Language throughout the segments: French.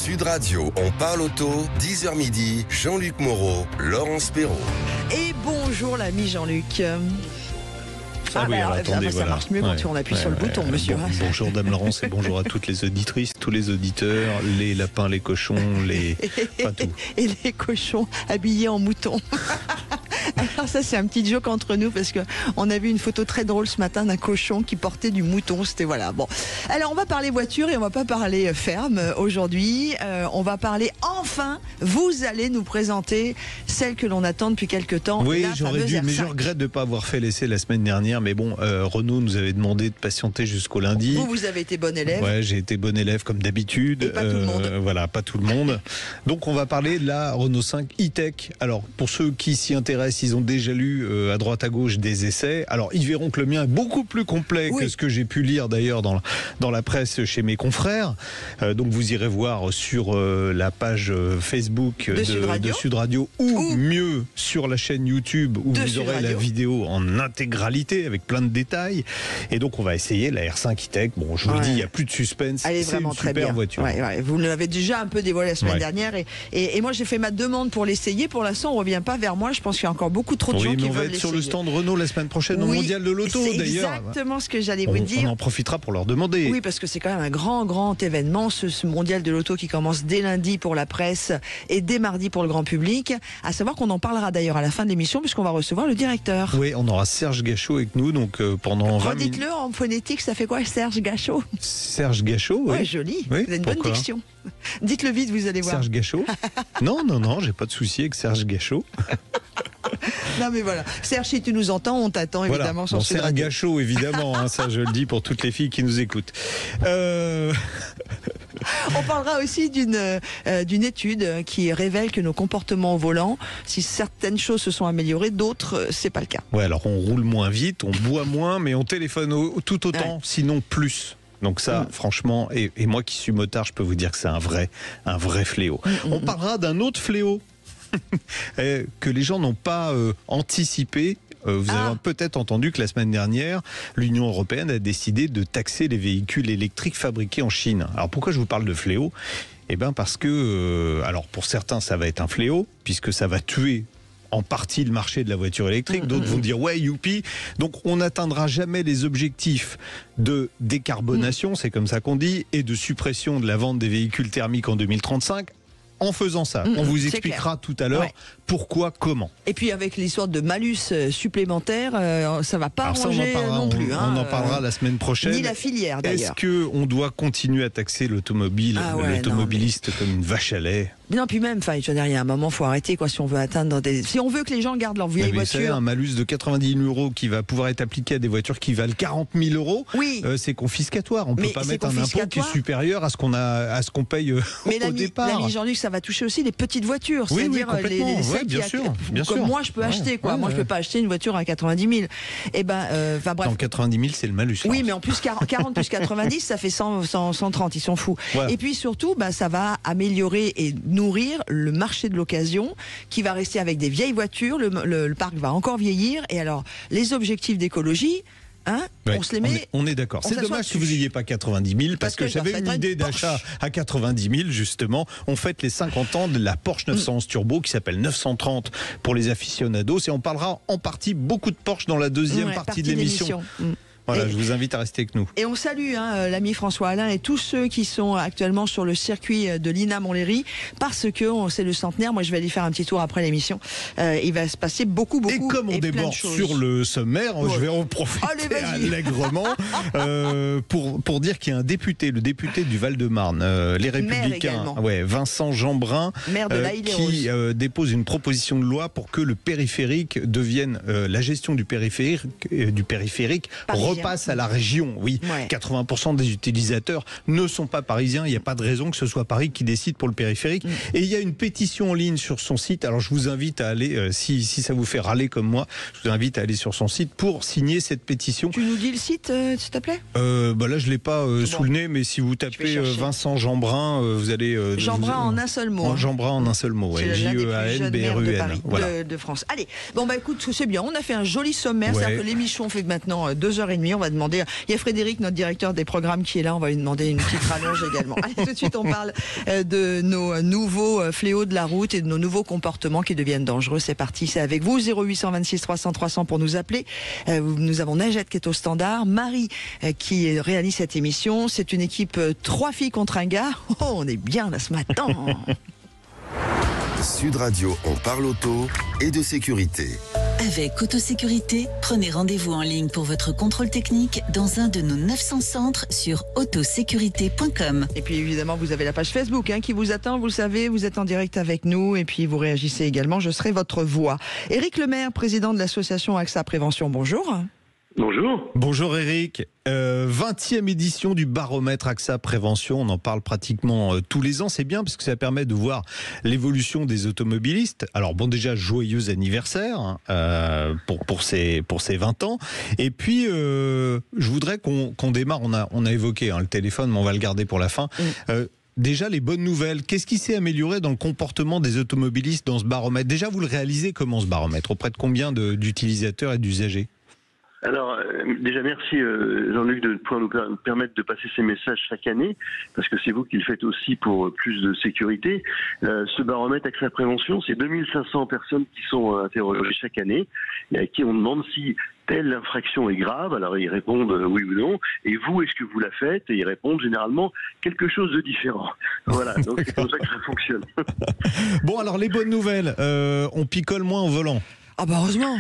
Sud Radio, on parle auto, 10h midi, Jean-Luc Moreau, Laurence Perrault. Et bonjour l'ami Jean-Luc. Attendez, ça marche mieux quand on appuie sur le bouton, monsieur. Bonjour Dame Laurence et bonjour à toutes les auditrices, tous les auditeurs, les lapins, les cochons, pas tout. Et les cochons habillés en moutons. Alors ça c'est un petit joke entre nous parce que on a vu une photo très drôle ce matin d'un cochon qui portait du mouton. C'était voilà. Bon, alors on va parler voiture et on va pas parler ferme aujourd'hui. On va parler enfin. Vous allez nous présenter celle que l'on attend depuis quelques temps. Oui, la j'aurais dû, fameuse mais R5. je regrette de ne pas avoir fait l'essai la semaine dernière. Mais bon, Renault nous avait demandé de patienter jusqu'au lundi. Vous avez été bon élève. Ouais, j'ai été bon élève comme d'habitude. Et pas tout le monde. Voilà, pas tout le monde. Donc on va parler de la Renault 5 e-Tech. Alors pour ceux qui s'y intéressent, ils ont déjà lu à droite à gauche des essais. Alors ils verront que le mien est beaucoup plus complet que ce que j'ai pu lire d'ailleurs dans la presse chez mes confrères. Donc vous irez voir sur la page Facebook de Sud Radio ou mieux sur la chaîne YouTube où vous aurez la vidéo en intégralité avec plein de détails. Et donc on va essayer la R5 e-Tech. Bon, je vous le dis, il n'y a plus de suspense. Elle est C'est vraiment une très super bien. voiture. Vous l'avez déjà un peu dévoilé la semaine dernière et moi j'ai fait ma demande pour l'essayer. Pour l'instant on ne revient pas vers moi. Je pense qu'il y a encore beaucoup trop de gens qui veulent l'essayer. On va être sur le stand Renault la semaine prochaine au Mondial de l'Auto d'ailleurs. C'est exactement ce que j'allais vous dire. On en profitera pour leur demander. Oui, parce que c'est quand même un grand événement, ce Mondial de l'Auto qui commence dès lundi pour la presse et dès mardi pour le grand public. À savoir qu'on en parlera d'ailleurs à la fin de l'émission puisqu'on va recevoir le directeur. Oui, on aura Serge Gachot avec nous donc pendant 20 minutes. Redites-le en phonétique, ça fait quoi Serge Gachot? Serge Gachot, oui. Ouais, joli. Oui, vous avez une bonne diction. Dites-le vite, vous allez voir. Serge Gachot? Non, j'ai pas de souci avec Serge Gachot. Non mais voilà, Serge, si tu nous entends, on t'attend évidemment sur Sud Radio. C'est un gâchot évidemment, ça je le dis pour toutes les filles qui nous écoutent. On parlera aussi d'une étude qui révèle que nos comportements au volant, si certaines choses se sont améliorées, d'autres c'est pas le cas. Ouais, alors on roule moins vite, on boit moins, mais on téléphone tout autant, sinon plus. Donc ça, franchement, et moi qui suis motard, je peux vous dire que c'est un vrai fléau. On parlera d'un autre fléau que les gens n'ont pas anticipé. Vous avez peut-être entendu que la semaine dernière, l'Union européenne a décidé de taxer les véhicules électriques fabriqués en Chine. Alors pourquoi je vous parle de fléau ? Eh bien parce que, alors pour certains ça va être un fléau, puisque ça va tuer en partie le marché de la voiture électrique. D'autres vont dire ouais youpi. Donc on n'atteindra jamais les objectifs de décarbonation, c'est comme ça qu'on dit, et de suppression de la vente des véhicules thermiques en 2035. En faisant ça, on vous expliquera tout à l'heure pourquoi, comment. Et puis avec l'histoire de malus supplémentaire, ça va pas arranger non plus. On en parlera la semaine prochaine. Ni la filière d'ailleurs. Est-ce qu'on doit continuer à taxer l'automobiliste comme une vache à lait ? Non, puis même, je veux dire, il y a un moment, faut arrêter quoi, si on veut atteindre si on veut que les gens gardent leur vieille voiture. Un malus de 90 000 € qui va pouvoir être appliqué à des voitures qui valent 40 000 €. C'est confiscatoire. On peut pas mettre un impôt qui est supérieur à ce qu'on paye au départ. L'ami Jean-Luc, ça va toucher aussi les petites voitures, c'est-à-dire celles bien moi je peux acheter quoi. Moi je peux pas acheter une voiture à 90 000. Et bref. Dans 90 000 c'est le malus. Oui, mais en plus 40 plus 90 ça fait 130. Ils sont fous. Ouais. Et puis surtout, ça va améliorer et nourrir le marché de l'occasion qui va rester avec des vieilles voitures. Le parc va encore vieillir. Et alors les objectifs d'écologie. On se les met. On est d'accord. C'est dommage que vous n'ayez pas 90 000 parce que j'avais une idée d'achat à 90 000 justement. On fête les 50 ans de la Porsche 911 Turbo qui s'appelle 930 pour les aficionados et on parlera en partie beaucoup de Porsche dans la deuxième partie de l'émission. Voilà, je vous invite à rester avec nous. Et on salue l'ami François Alain et tous ceux qui sont actuellement sur le circuit de l'INA Montlhéry parce que c'est le centenaire. Moi, je vais aller faire un petit tour après l'émission. Il va se passer beaucoup. Et comme on déborde sur le sommaire, je vais en profiter allègrement pour dire qu'il y a un député, le député du Val-de-Marne, les Républicains, Vincent Jeanbrun, qui dépose une proposition de loi pour que le périphérique devienne la gestion du périphérique repasse à la région. Oui, 80% des utilisateurs ne sont pas parisiens. Il n'y a pas de raison que ce soit Paris qui décide pour le périphérique. Et il y a une pétition en ligne sur son site. Alors je vous invite à aller, si ça vous fait râler comme moi, je vous invite à aller sur son site pour signer cette pétition. Tu nous dis le site, s'il te plaît ? Là, je l'ai pas sous le nez, mais si vous tapez Vincent Jeanbrun, vous allez. Jeanbrun en un seul mot. Jeanbrun en un seul mot. J-E-A-N-B-R-U-N. De France. Allez, écoute, c'est bien. On a fait un joli sommaire. C'est-à-dire que l'émission fait maintenant 2h30. demi. On va demander. Il y a Frédéric, notre directeur des programmes, qui est là. On va lui demander une petite rallonge également. Allez, tout de suite, on parle de nos nouveaux fléaux de la route et de nos nouveaux comportements qui deviennent dangereux. C'est parti, c'est avec vous. 0826 300 300 pour nous appeler. Nous avons Najette qui est au standard, Marie qui réalise cette émission. C'est une équipe 3 filles contre un gars. Oh, on est bien là ce matin. Sud Radio, on parle auto et de sécurité. Avec Autosécurité, prenez rendez-vous en ligne pour votre contrôle technique dans un de nos 900 centres sur autosécurité.com. Et puis évidemment, vous avez la page Facebook qui vous attend, vous le savez, vous êtes en direct avec nous et puis vous réagissez également, je serai votre voix. Éric Lemaire, président de l'association AXA Prévention, bonjour. Bonjour. Bonjour Eric. 20e édition du baromètre AXA Prévention. On en parle pratiquement tous les ans. C'est bien parce que ça permet de voir l'évolution des automobilistes. Alors bon, déjà, joyeux anniversaire pour ces 20 ans. Et puis, je voudrais qu'on démarre. On a évoqué le téléphone, mais on va le garder pour la fin. Déjà, les bonnes nouvelles. Qu'est-ce qui s'est amélioré dans le comportement des automobilistes dans ce baromètre? Déjà, vous le réalisez comment ce baromètre? Auprès de combien d'utilisateurs et d'usagers? Alors, déjà merci Jean-Luc de pouvoir nous permettre de passer ces messages chaque année, parce que c'est vous qui le faites aussi pour plus de sécurité. Ce baromètre AXA Prévention, c'est 2500 personnes qui sont interrogées chaque année, et à qui on demande si telle infraction est grave. Alors ils répondent oui ou non, et vous, est-ce que vous la faites? Et ils répondent généralement quelque chose de différent. Voilà, donc c'est comme ça que ça fonctionne. Bon, alors les bonnes nouvelles, on picole moins au volant. Ah bah heureusement.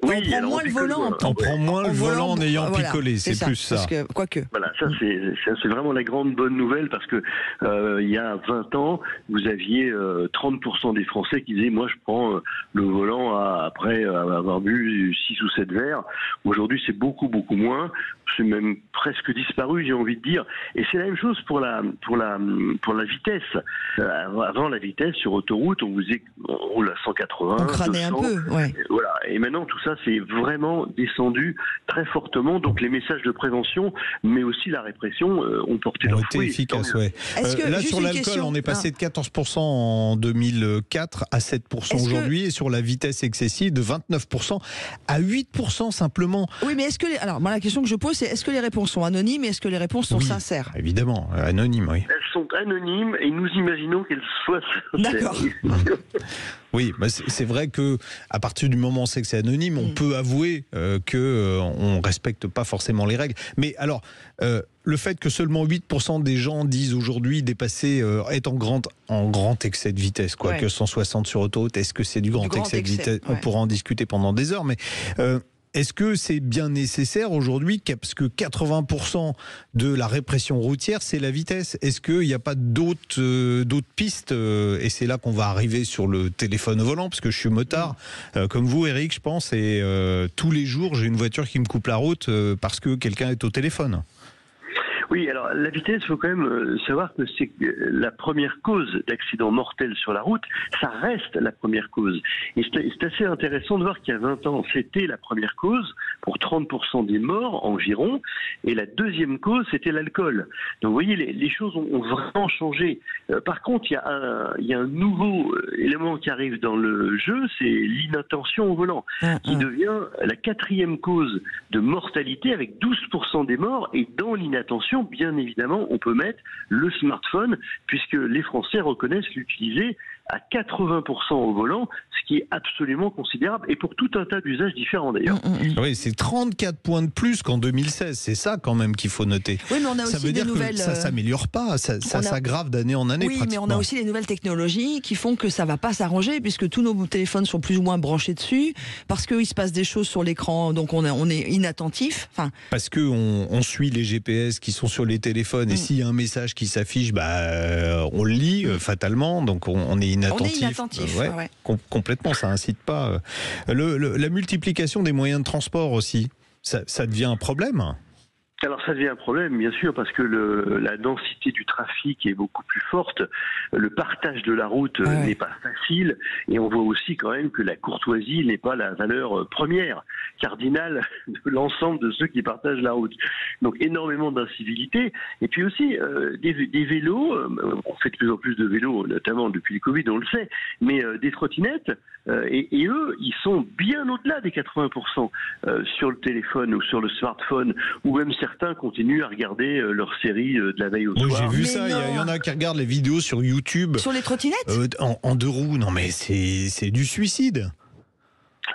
Oui, on prend moins le volant. On prend moins le volant en ayant picolé, c'est plus ça. Parce que, quoique. Voilà, ça c'est vraiment la grande bonne nouvelle, parce que il y a 20 ans, vous aviez 30% des Français qui disaient moi je prends le volant après avoir bu 6 ou 7 verres. Aujourd'hui c'est beaucoup moins, c'est même presque disparu, j'ai envie de dire. Et c'est la même chose pour la vitesse. Avant, la vitesse sur autoroute, on roule à 180, on crânait 200, un peu, ouais. Voilà. Et maintenant tout ça c'est vraiment descendu très fortement. Donc les messages de prévention, mais aussi la répression, ont porté leurs fruits. Efficaces, ouais. Là, sur l'alcool, on est passé de 14% en 2004 à 7% aujourd'hui, et sur la vitesse excessive de 29% à 8% simplement. Oui, mais alors moi la question que je pose, c'est est-ce que les réponses sont anonymes et est-ce que les réponses sont sincères? Évidemment, anonymes, oui. Elles sont anonymes et nous imaginons qu'elles soient sincères. D'accord. Oui, bah c'est vrai que à partir du moment où on sait que c'est anonyme, on peut avouer que on respecte pas forcément les règles. Mais alors, le fait que seulement 8% des gens disent aujourd'hui dépasser, être en grand excès de vitesse, que 160 sur autoroute, est-ce que c'est du grand excès de vitesse? On pourra en discuter pendant des heures, mais est-ce que c'est bien nécessaire aujourd'hui, parce que 80% de la répression routière, c'est la vitesse? Est-ce qu'il n'y a pas d'autres pistes? Et c'est là qu'on va arriver sur le téléphone au volant, parce que je suis motard, comme vous, Eric, je pense, et tous les jours, j'ai une voiture qui me coupe la route parce que quelqu'un est au téléphone. Oui, alors la vitesse, il faut quand même savoir que c'est la première cause d'accident mortel sur la route, ça reste la première cause. Et c'est assez intéressant de voir qu'il y a 20 ans, c'était la première cause pour 30% des morts environ, et la deuxième cause, c'était l'alcool. Donc vous voyez, les choses ont vraiment changé. Par contre, il y a un nouveau élément qui arrive dans le jeu, c'est l'inattention au volant, qui devient la 4e cause de mortalité avec 12% des morts, et dans l'inattention, bien évidemment, on peut mettre le smartphone, puisque les Français reconnaissent l'utiliser à 80% au volant, ce qui est absolument considérable, et pour tout un tas d'usages différents d'ailleurs. Oui, c'est 34 points de plus qu'en 2016, c'est ça quand même qu'il faut noter. Oui, mais on a ça aussi veut des dire nouvelles... que ça s'améliore pas, ça s'aggrave d'année en année. Oui, mais on a aussi les nouvelles technologies qui font que ça va pas s'arranger, puisque tous nos téléphones sont plus ou moins branchés dessus, parce qu'il se passe des choses sur l'écran, donc on est inattentif. Parce qu'on suit les GPS qui sont sur les téléphones, et s'il y a un message qui s'affiche, on le lit fatalement, donc on est inattentif. On est inattentif, ouais. Complètement, ça incite pas. La multiplication des moyens de transport aussi, ça devient un problème? Alors ça devient un problème, bien sûr, parce que la densité du trafic est beaucoup plus forte. Le partage de la route n'est pas facile, et on voit aussi quand même que la courtoisie n'est pas la valeur première, cardinale de l'ensemble de ceux qui partagent la route. Donc énormément d'incivilité, et puis aussi des vélos. On fait de plus en plus de vélos, notamment depuis le Covid, on le sait, mais des trottinettes. Et eux, ils sont bien au-delà des 80% sur le téléphone ou sur le smartphone, ou même certains continuent à regarder leur série de la veille au soir. J'ai vu ça, il y en a qui regardent les vidéos sur YouTube. Sur les trottinettes en 2 roues, non mais c'est du suicide.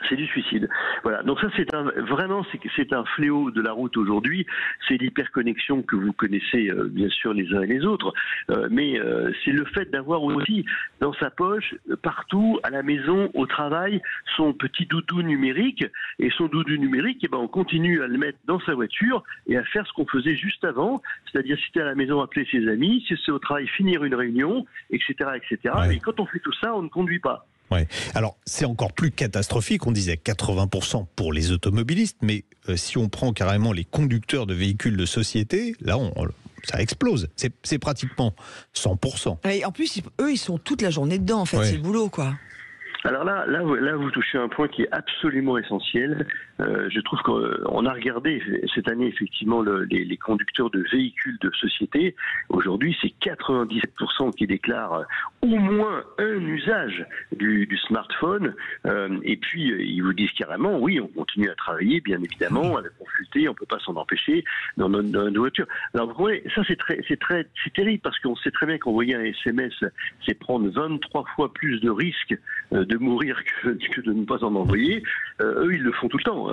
C'est du suicide. Voilà. Donc ça, c'est un fléau de la route aujourd'hui. C'est l'hyperconnexion que vous connaissez bien sûr les uns et les autres. Mais c'est le fait d'avoir aussi dans sa poche, partout, à la maison, au travail, son petit doudou numérique. Et son doudou numérique, on continue à le mettre dans sa voiture et à faire ce qu'on faisait juste avant. C'est-à-dire, si c'est à la maison, appeler ses amis. Si c'est au travail, finir une réunion, etc., etc. Ouais. Et quand on fait tout ça, on ne conduit pas. Ouais. Alors, c'est encore plus catastrophique, on disait 80% pour les automobilistes, mais si on prend carrément les conducteurs de véhicules de société, là, ça explose. C'est pratiquement 100%. Et en plus, eux, ils sont toute la journée dedans, en fait, c'est le boulot, quoi. Alors là, vous touchez un point qui est absolument essentiel. Je trouve qu'on a regardé cette année effectivement les conducteurs de véhicules de société. Aujourd'hui, c'est 97% qui déclarent au moins un usage du smartphone. Et puis, ils vous disent carrément, oui, on continue à travailler, bien évidemment, à la consulter, on peut pas s'en empêcher dans notre voiture. Alors, vous voyez, ça c'est terrible parce qu'on sait très bien qu'envoyer un SMS, c'est prendre 23 fois plus de risques de mourir que de ne pas en envoyer. Eux, ils le font tout le temps.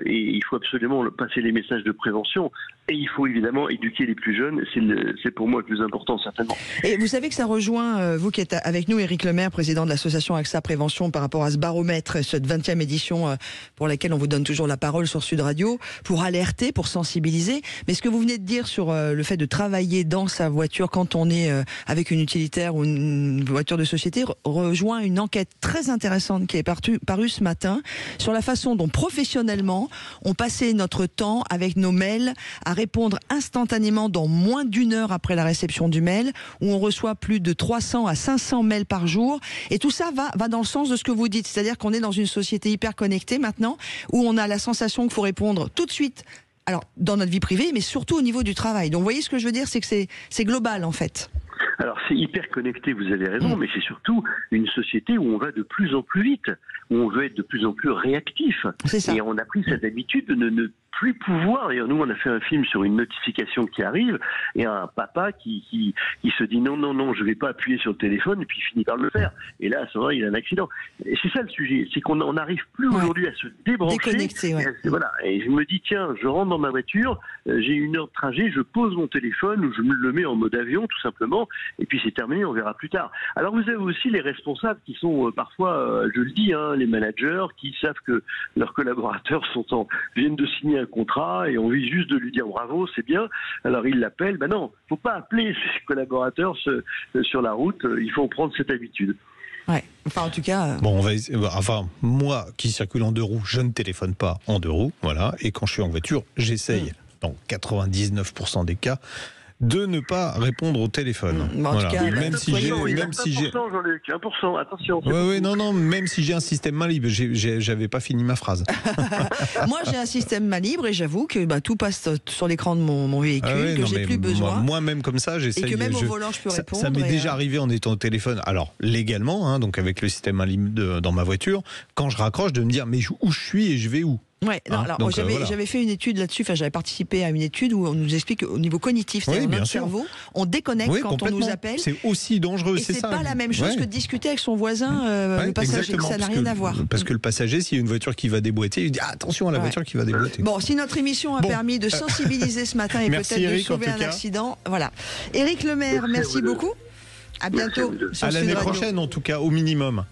Et il faut absolument passer les messages de prévention. Et il faut évidemment éduquer les plus jeunes. C'est pour moi le plus important, certainement. Et vous savez que ça rejoint, vous qui êtes avec nous, Éric Lemaire, président de l'association AXA Prévention, par rapport à ce baromètre, cette 20e édition pour laquelle on vous donne toujours la parole sur Sud Radio, pour alerter, pour sensibiliser. Mais ce que vous venez de dire sur le fait de travailler dans sa voiture quand on est avec une utilitaire ou une voiture de société rejoint une enquête très intéressante qui est parue ce matin sur la façon dont professionnellement on passait notre temps avec nos mails à répondre instantanément dans moins d'1 heure après la réception du mail, où on reçoit plus de 300 à 500 mails par jour. Et tout ça va dans le sens de ce que vous dites, c'est-à-dire qu'on est dans une société hyper connectée maintenant, où on a la sensation qu'il faut répondre tout de suite, alors dans notre vie privée, mais surtout au niveau du travail. Donc vous voyez ce que je veux dire, c'est que c'est global en fait. Alors c'est hyper connecté, vous avez raison, mais c'est surtout une société où on va de plus en plus vite, où on veut être de plus en plus réactif. Et on a pris cette habitude de ne plus pouvoir. D'ailleurs, nous, on a fait un film sur une notification qui arrive et un papa qui se dit non, je vais pas appuyer sur le téléphone, et puis il finit par le faire. Et là, à ce moment-là, il a un accident. Et c'est ça le sujet, c'est qu'on n'arrive plus aujourd'hui à se débrancher. Déconnecter, voilà. Et je me dis, tiens, je rentre dans ma voiture, j'ai 1 heure de trajet, je pose mon téléphone ou je me le mets en mode avion, tout simplement, et puis c'est terminé, on verra plus tard. Alors vous avez aussi les responsables qui sont parfois, je le dis, les managers qui savent que leurs collaborateurs viennent de signer un contrat et on vient juste de lui dire bravo, c'est bien. Alors ils l'appellent. Ben non, faut pas appeler ses collaborateurs sur la route. Il faut prendre cette habitude. Ouais. Enfin, en tout cas. Bon, moi qui circule en 2 roues, je ne téléphone pas en 2 roues, voilà. Et quand je suis en voiture, j'essaye, dans 99% des cas, de ne pas répondre au téléphone. En tout cas, même si j'ai 1%, Jean-Luc, 1%, attention. Non, même si j'ai un système main libre, j'avais pas fini ma phrase. Moi, j'ai un système main libre et j'avoue que tout passe sur l'écran de mon véhicule, que j'ai plus besoin. Moi-même comme ça, j'essaye. Et que même au volant, je peux répondre. Ça m'est déjà arrivé en étant au téléphone. Alors légalement, donc avec le système main libre dans ma voiture, quand je raccroche, de me dire mais où je suis et je vais où. Ouais, alors j'avais fait une étude là-dessus, j'avais participé à une étude où on nous explique au niveau cognitif, c'est-à-dire notre cerveau, on déconnecte quand on nous appelle. C'est aussi dangereux, c'est ça. C'est pas la même chose que de discuter avec son voisin, le passager, ça n'a rien à voir. Parce que le passager, s'il y a une voiture qui va déboîter, il dit attention à la voiture qui va déboîter. Bon, si notre émission a permis de sensibiliser ce matin et peut-être de sauver un accident, voilà. Éric Lemaire, merci beaucoup. À bientôt. À l'année prochaine, en tout cas, au minimum.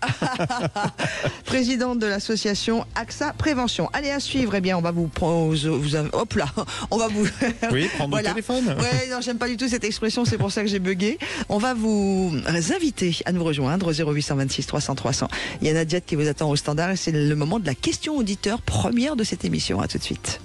Présidente de l'association AXA Prévention. Allez, à suivre, on va vous hop là, on va vous. Oui, prendre le téléphone. Ouais, non, j'aime pas du tout cette expression, c'est pour ça que j'ai bugué. On va vous inviter à nous rejoindre au 0826 300 300. Il y a Nadia qui vous attend au standard et c'est le moment de la question auditeur première de cette émission. À tout de suite.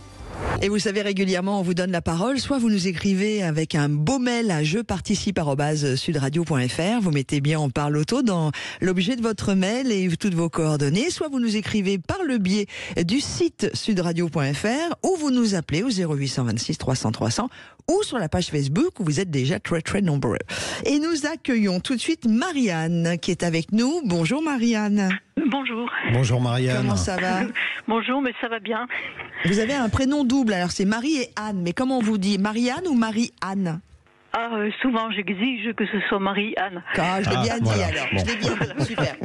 Et vous savez, régulièrement, on vous donne la parole. Soit vous nous écrivez avec un beau mail à jeparticipe@sudradio.fr. Vous mettez bien On parle auto dans l'objet de votre mail et toutes vos coordonnées. Soit vous nous écrivez par le biais du site sudradio.fr ou vous nous appelez au 0826 300 300 ou sur la page Facebook où vous êtes déjà très très nombreux. Et nous accueillons tout de suite Marianne qui est avec nous. Bonjour Marianne. Bonjour. Bonjour Marianne. Comment ça va? Bonjour, mais ça va bien. Vous avez un prénom double, alors c'est Marie et Anne. Mais comment on vous dit? Marie-Anne ou Marie-Anne? Souvent j'exige que ce soit Marie-Anne. Ah, je l'ai bien dit voilà. alors. Bon. Je l'ai bien dit, super.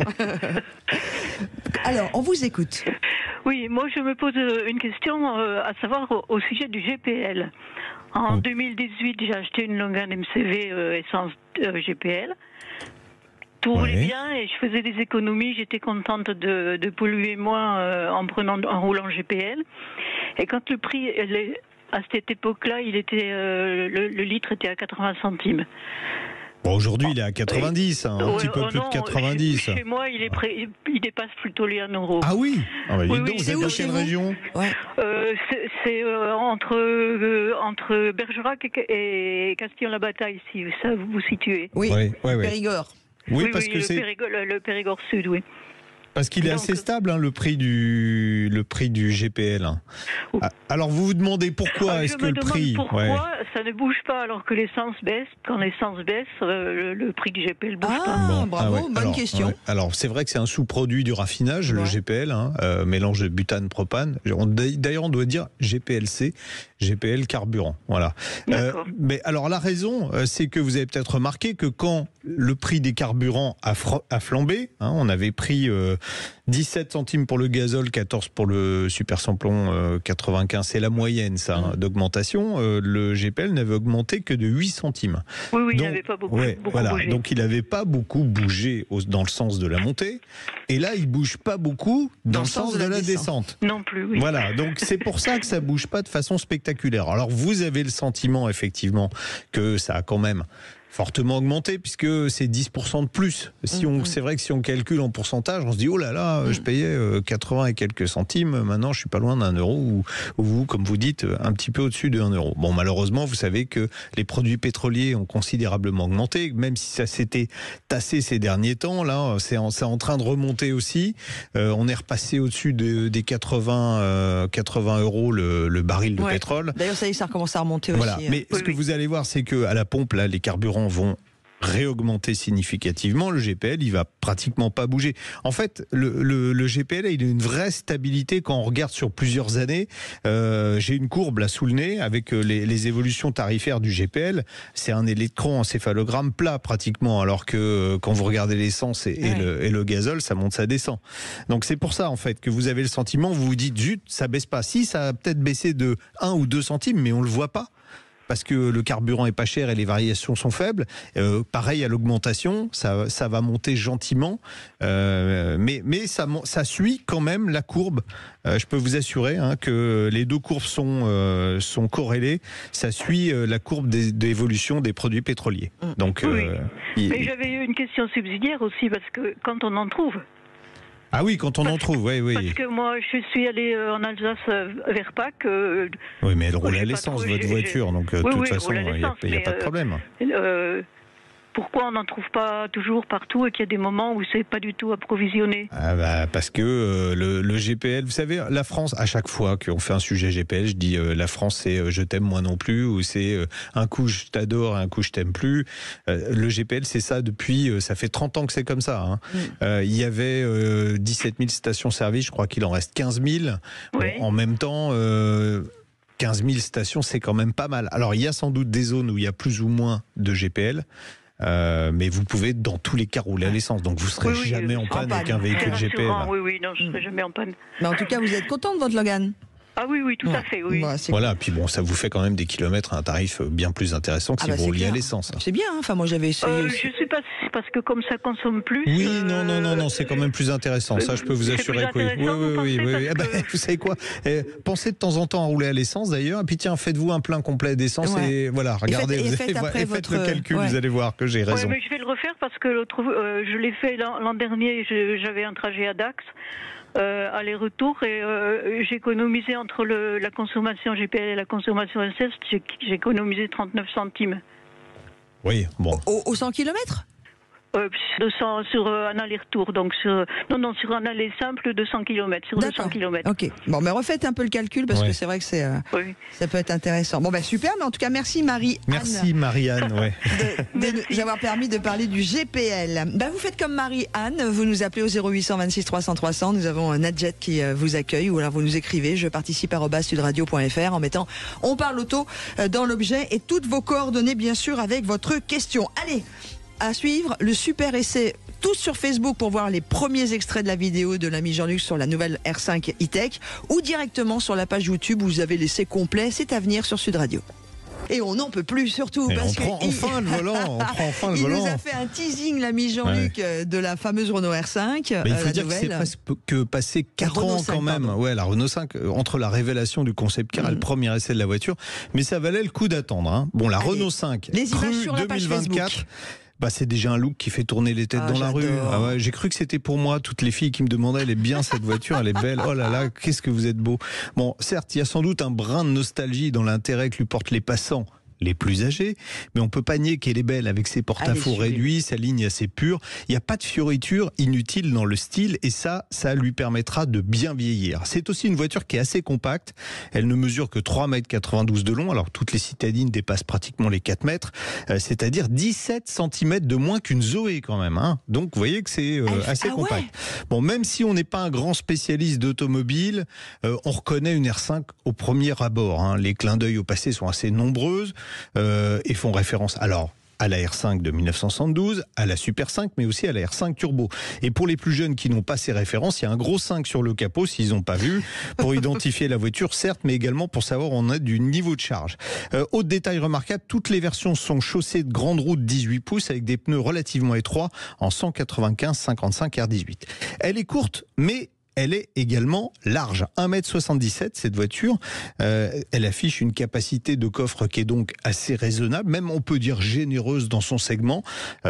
Alors, on vous écoute. Oui, moi je me pose une question à savoir au sujet du GPL. En 2018, j'ai acheté une Logan MCV essence GPL. Tout roulait bien et je faisais des économies. J'étais contente de polluer moins en roulant GPL. Et quand le prix, à cette époque-là, il était le litre était à 80 centimes. Bon, aujourd'hui, il est à 90, un petit peu plus de 90. Chez moi, il dépasse plutôt les 1 euro. Ah oui, Oui, donc, oui. vous êtes dans quelle région? Ouais. C'est entre Bergerac et Castillon-la-Bataille, si ça vous vous situez. Oui, Ouais. Périgord. Oui, parce que c'est le Périgord Sud, oui. parce qu'il est assez stable, hein, le prix du GPL. Alors vous vous demandez pourquoi est-ce que le prix pourquoi ça ne bouge pas alors que l'essence baisse. Quand l'essence baisse, le prix du GPL bouge pas. Bravo, bonne question. Alors c'est vrai que c'est un sous-produit du raffinage, le GPL, mélange de butane-propane. D'ailleurs on doit dire GPLC, GPL carburant. Voilà. Mais alors la raison, c'est que vous avez peut-être remarqué que quand le prix des carburants a flambé, on avait pris 17 centimes pour le gazole, 14 pour le super samplon 95, c'est la moyenne d'augmentation. Le GPL n'avait augmenté que de 8 centimes. Oui, il n'avait pas beaucoup bougé. Donc il n'avait pas beaucoup bougé dans le sens de la montée. Et là, il ne bouge pas beaucoup dans le sens de la descente. Non plus, oui. Voilà, donc c'est pour ça que ça ne bouge pas de façon spectaculaire. Alors vous avez le sentiment, effectivement, que ça a quand même fortement augmenté puisque c'est 10% de plus. C'est vrai que si on calcule en pourcentage, on se dit oh là là, je payais 80 et quelques centimes, maintenant je suis pas loin d'1 euro ou vous, comme vous dites, un petit peu au-dessus de 1 euro. Bon, malheureusement, vous savez que les produits pétroliers ont considérablement augmenté, même si ça s'était tassé ces derniers temps. Là, c'est en train de remonter aussi. On est repassé au-dessus des 80 euros le baril de pétrole. D'ailleurs, ça y est, ça recommence à remonter voilà. aussi. Mais ce que vous allez voir, c'est que à la pompe, là, les carburants vont réaugmenter significativement. Le GPL, il va pratiquement pas bouger. En fait, le GPL, il a une vraie stabilité quand on regarde sur plusieurs années. J'ai une courbe là sous le nez avec les évolutions tarifaires du GPL. C'est un électroencéphalogramme plat pratiquement, alors que quand vous regardez l'essence et le gazole, ça monte, ça descend. Donc c'est pour ça en fait que vous avez le sentiment, vous vous dites zut, ça baisse pas. Si, ça a peut-être baissé de 1 ou 2 centimes, mais on le voit pas. Parce que le carburant est pas cher et les variations sont faibles. Pareil à l'augmentation, ça va monter gentiment, mais ça suit quand même la courbe. Je peux vous assurer que les deux courbes sont corrélées. Ça suit la courbe d'évolution des produits pétroliers. Donc, mais j'avais eu une question subsidiaire aussi parce que quand on en trouve. Ah oui, quand on en trouve, oui. Parce que moi, je suis allée en Alsace vers Pâques. Oui, mais elle roule à l'essence, votre voiture, donc de toute façon, il n'y a pas de problème. Pourquoi on n'en trouve pas toujours partout et qu'il y a des moments où c'est pas du tout approvisionné? Parce que le GPL, vous savez, la France, à chaque fois qu'on fait un sujet GPL, je dis la France c'est je t'aime moi non plus, ou c'est un coup je t'adore et un coup je t'aime plus. Le GPL c'est ça depuis, ça fait 30 ans que c'est comme ça. Il y avait 17 000 stations-service, je crois qu'il en reste 15 000. Bon, en même temps... 15 000 stations, c'est quand même pas mal. Alors, il y a sans doute des zones où il y a plus ou moins de GPL. Mais vous pouvez dans tous les cas rouler à l'essence, donc vous ne serez jamais en panne avec un véhicule GPL. Oui, non, je ne serai jamais en panne. Mais en tout cas, vous êtes content de votre Logan? Ah oui, tout à fait, oui. Voilà, puis bon, ça vous fait quand même des kilomètres à un tarif bien plus intéressant que si vous rouliez à l'essence. C'est bien, enfin moi j'avais essayé. Je sais pas, c'est parce que comme ça consomme plus. Oui, non, c'est quand même plus intéressant. Ça, je peux vous assurer que oui. Vous savez quoi, pensez de temps en temps à rouler à l'essence d'ailleurs, et puis tiens, faites-vous un plein complet d'essence et voilà, regardez, faites le calcul, vous allez voir que j'ai raison. Mais je vais le refaire parce que je l'ai fait l'an dernier. J'avais un trajet à Dax, aller-retour, et j'ai économisé entre la consommation GPL et la consommation SL, j'ai économisé 39 centimes. Oui, bon. Au 100 km 200 sur un aller-retour, donc sur un aller simple 200 km, sur 200 km. Ok, bon, mais refaites un peu le calcul parce que c'est vrai que ça peut être intéressant. Bon, super, mais en tout cas, merci Marie-Anne. Merci Marie-Anne, ouais. de nous avoir permis de parler du GPL. Vous faites comme Marie-Anne, vous nous appelez au 0800 26 300 300, nous avons un Nadjet qui vous accueille, ou alors vous nous écrivez je participe @sudradio.fr en mettant on parle auto dans l'objet et toutes vos coordonnées bien sûr avec votre question. Allez, à suivre le super essai tous sur Facebook pour voir les premiers extraits de la vidéo de l'ami Jean-Luc sur la nouvelle R5 e-Tech, ou directement sur la page YouTube où vous avez l'essai complet. C'est à venir sur Sud Radio. Et on n'en peut plus surtout. Parce on prend enfin le volant. Il nous a fait un teasing, l'ami Jean-Luc, de la fameuse Renault R5. Mais il faut dire que c'est presque passé 4 ans quand même. Ouais, la Renault 5, entre la révélation du concept car et le premier essai de la voiture. Mais ça valait le coup d'attendre. Hein. Bon, la Renault 5, les images sur la page 2024. Facebook. C'est déjà un look qui fait tourner les têtes dans la rue. J'ai cru que c'était pour moi. Toutes les filles qui me demandaient, elle est bien cette voiture, elle est belle. Oh là là, qu'est-ce que vous êtes beau. Bon, certes, il y a sans doute un brin de nostalgie dans l'intérêt que lui portent les passants les plus âgés, mais on peut pas nier qu'elle est belle avec ses porte-à-faux réduits, sa ligne assez pure. Il n'y a pas de fioritures inutiles dans le style et ça lui permettra de bien vieillir. C'est aussi une voiture qui est assez compacte. Elle ne mesure que 3,92 m de long, alors toutes les citadines dépassent pratiquement les 4 mètres, c'est-à-dire 17 cm de moins qu'une Zoé quand même. Hein. Donc vous voyez que c'est assez compact. Ouais. Bon, même si on n'est pas un grand spécialiste d'automobile, on reconnaît une R5 au premier abord. Hein. Les clins d'œil au passé sont assez nombreuses. Et font référence alors à la R5 de 1972, à la Super 5, mais aussi à la R5 Turbo. Et pour les plus jeunes qui n'ont pas ces références, il y a un gros 5 sur le capot, s'ils n'ont pas vu, pour identifier la voiture, certes, mais également pour savoir où on a du niveau de charge. Autre détail remarquable, toutes les versions sont chaussées de grandes roues de 18 pouces avec des pneus relativement étroits en 195/55 R18. Elle est courte, mais elle est également large, 1,77 m cette voiture. Elle affiche une capacité de coffre qui est donc assez raisonnable, même on peut dire généreuse dans son segment.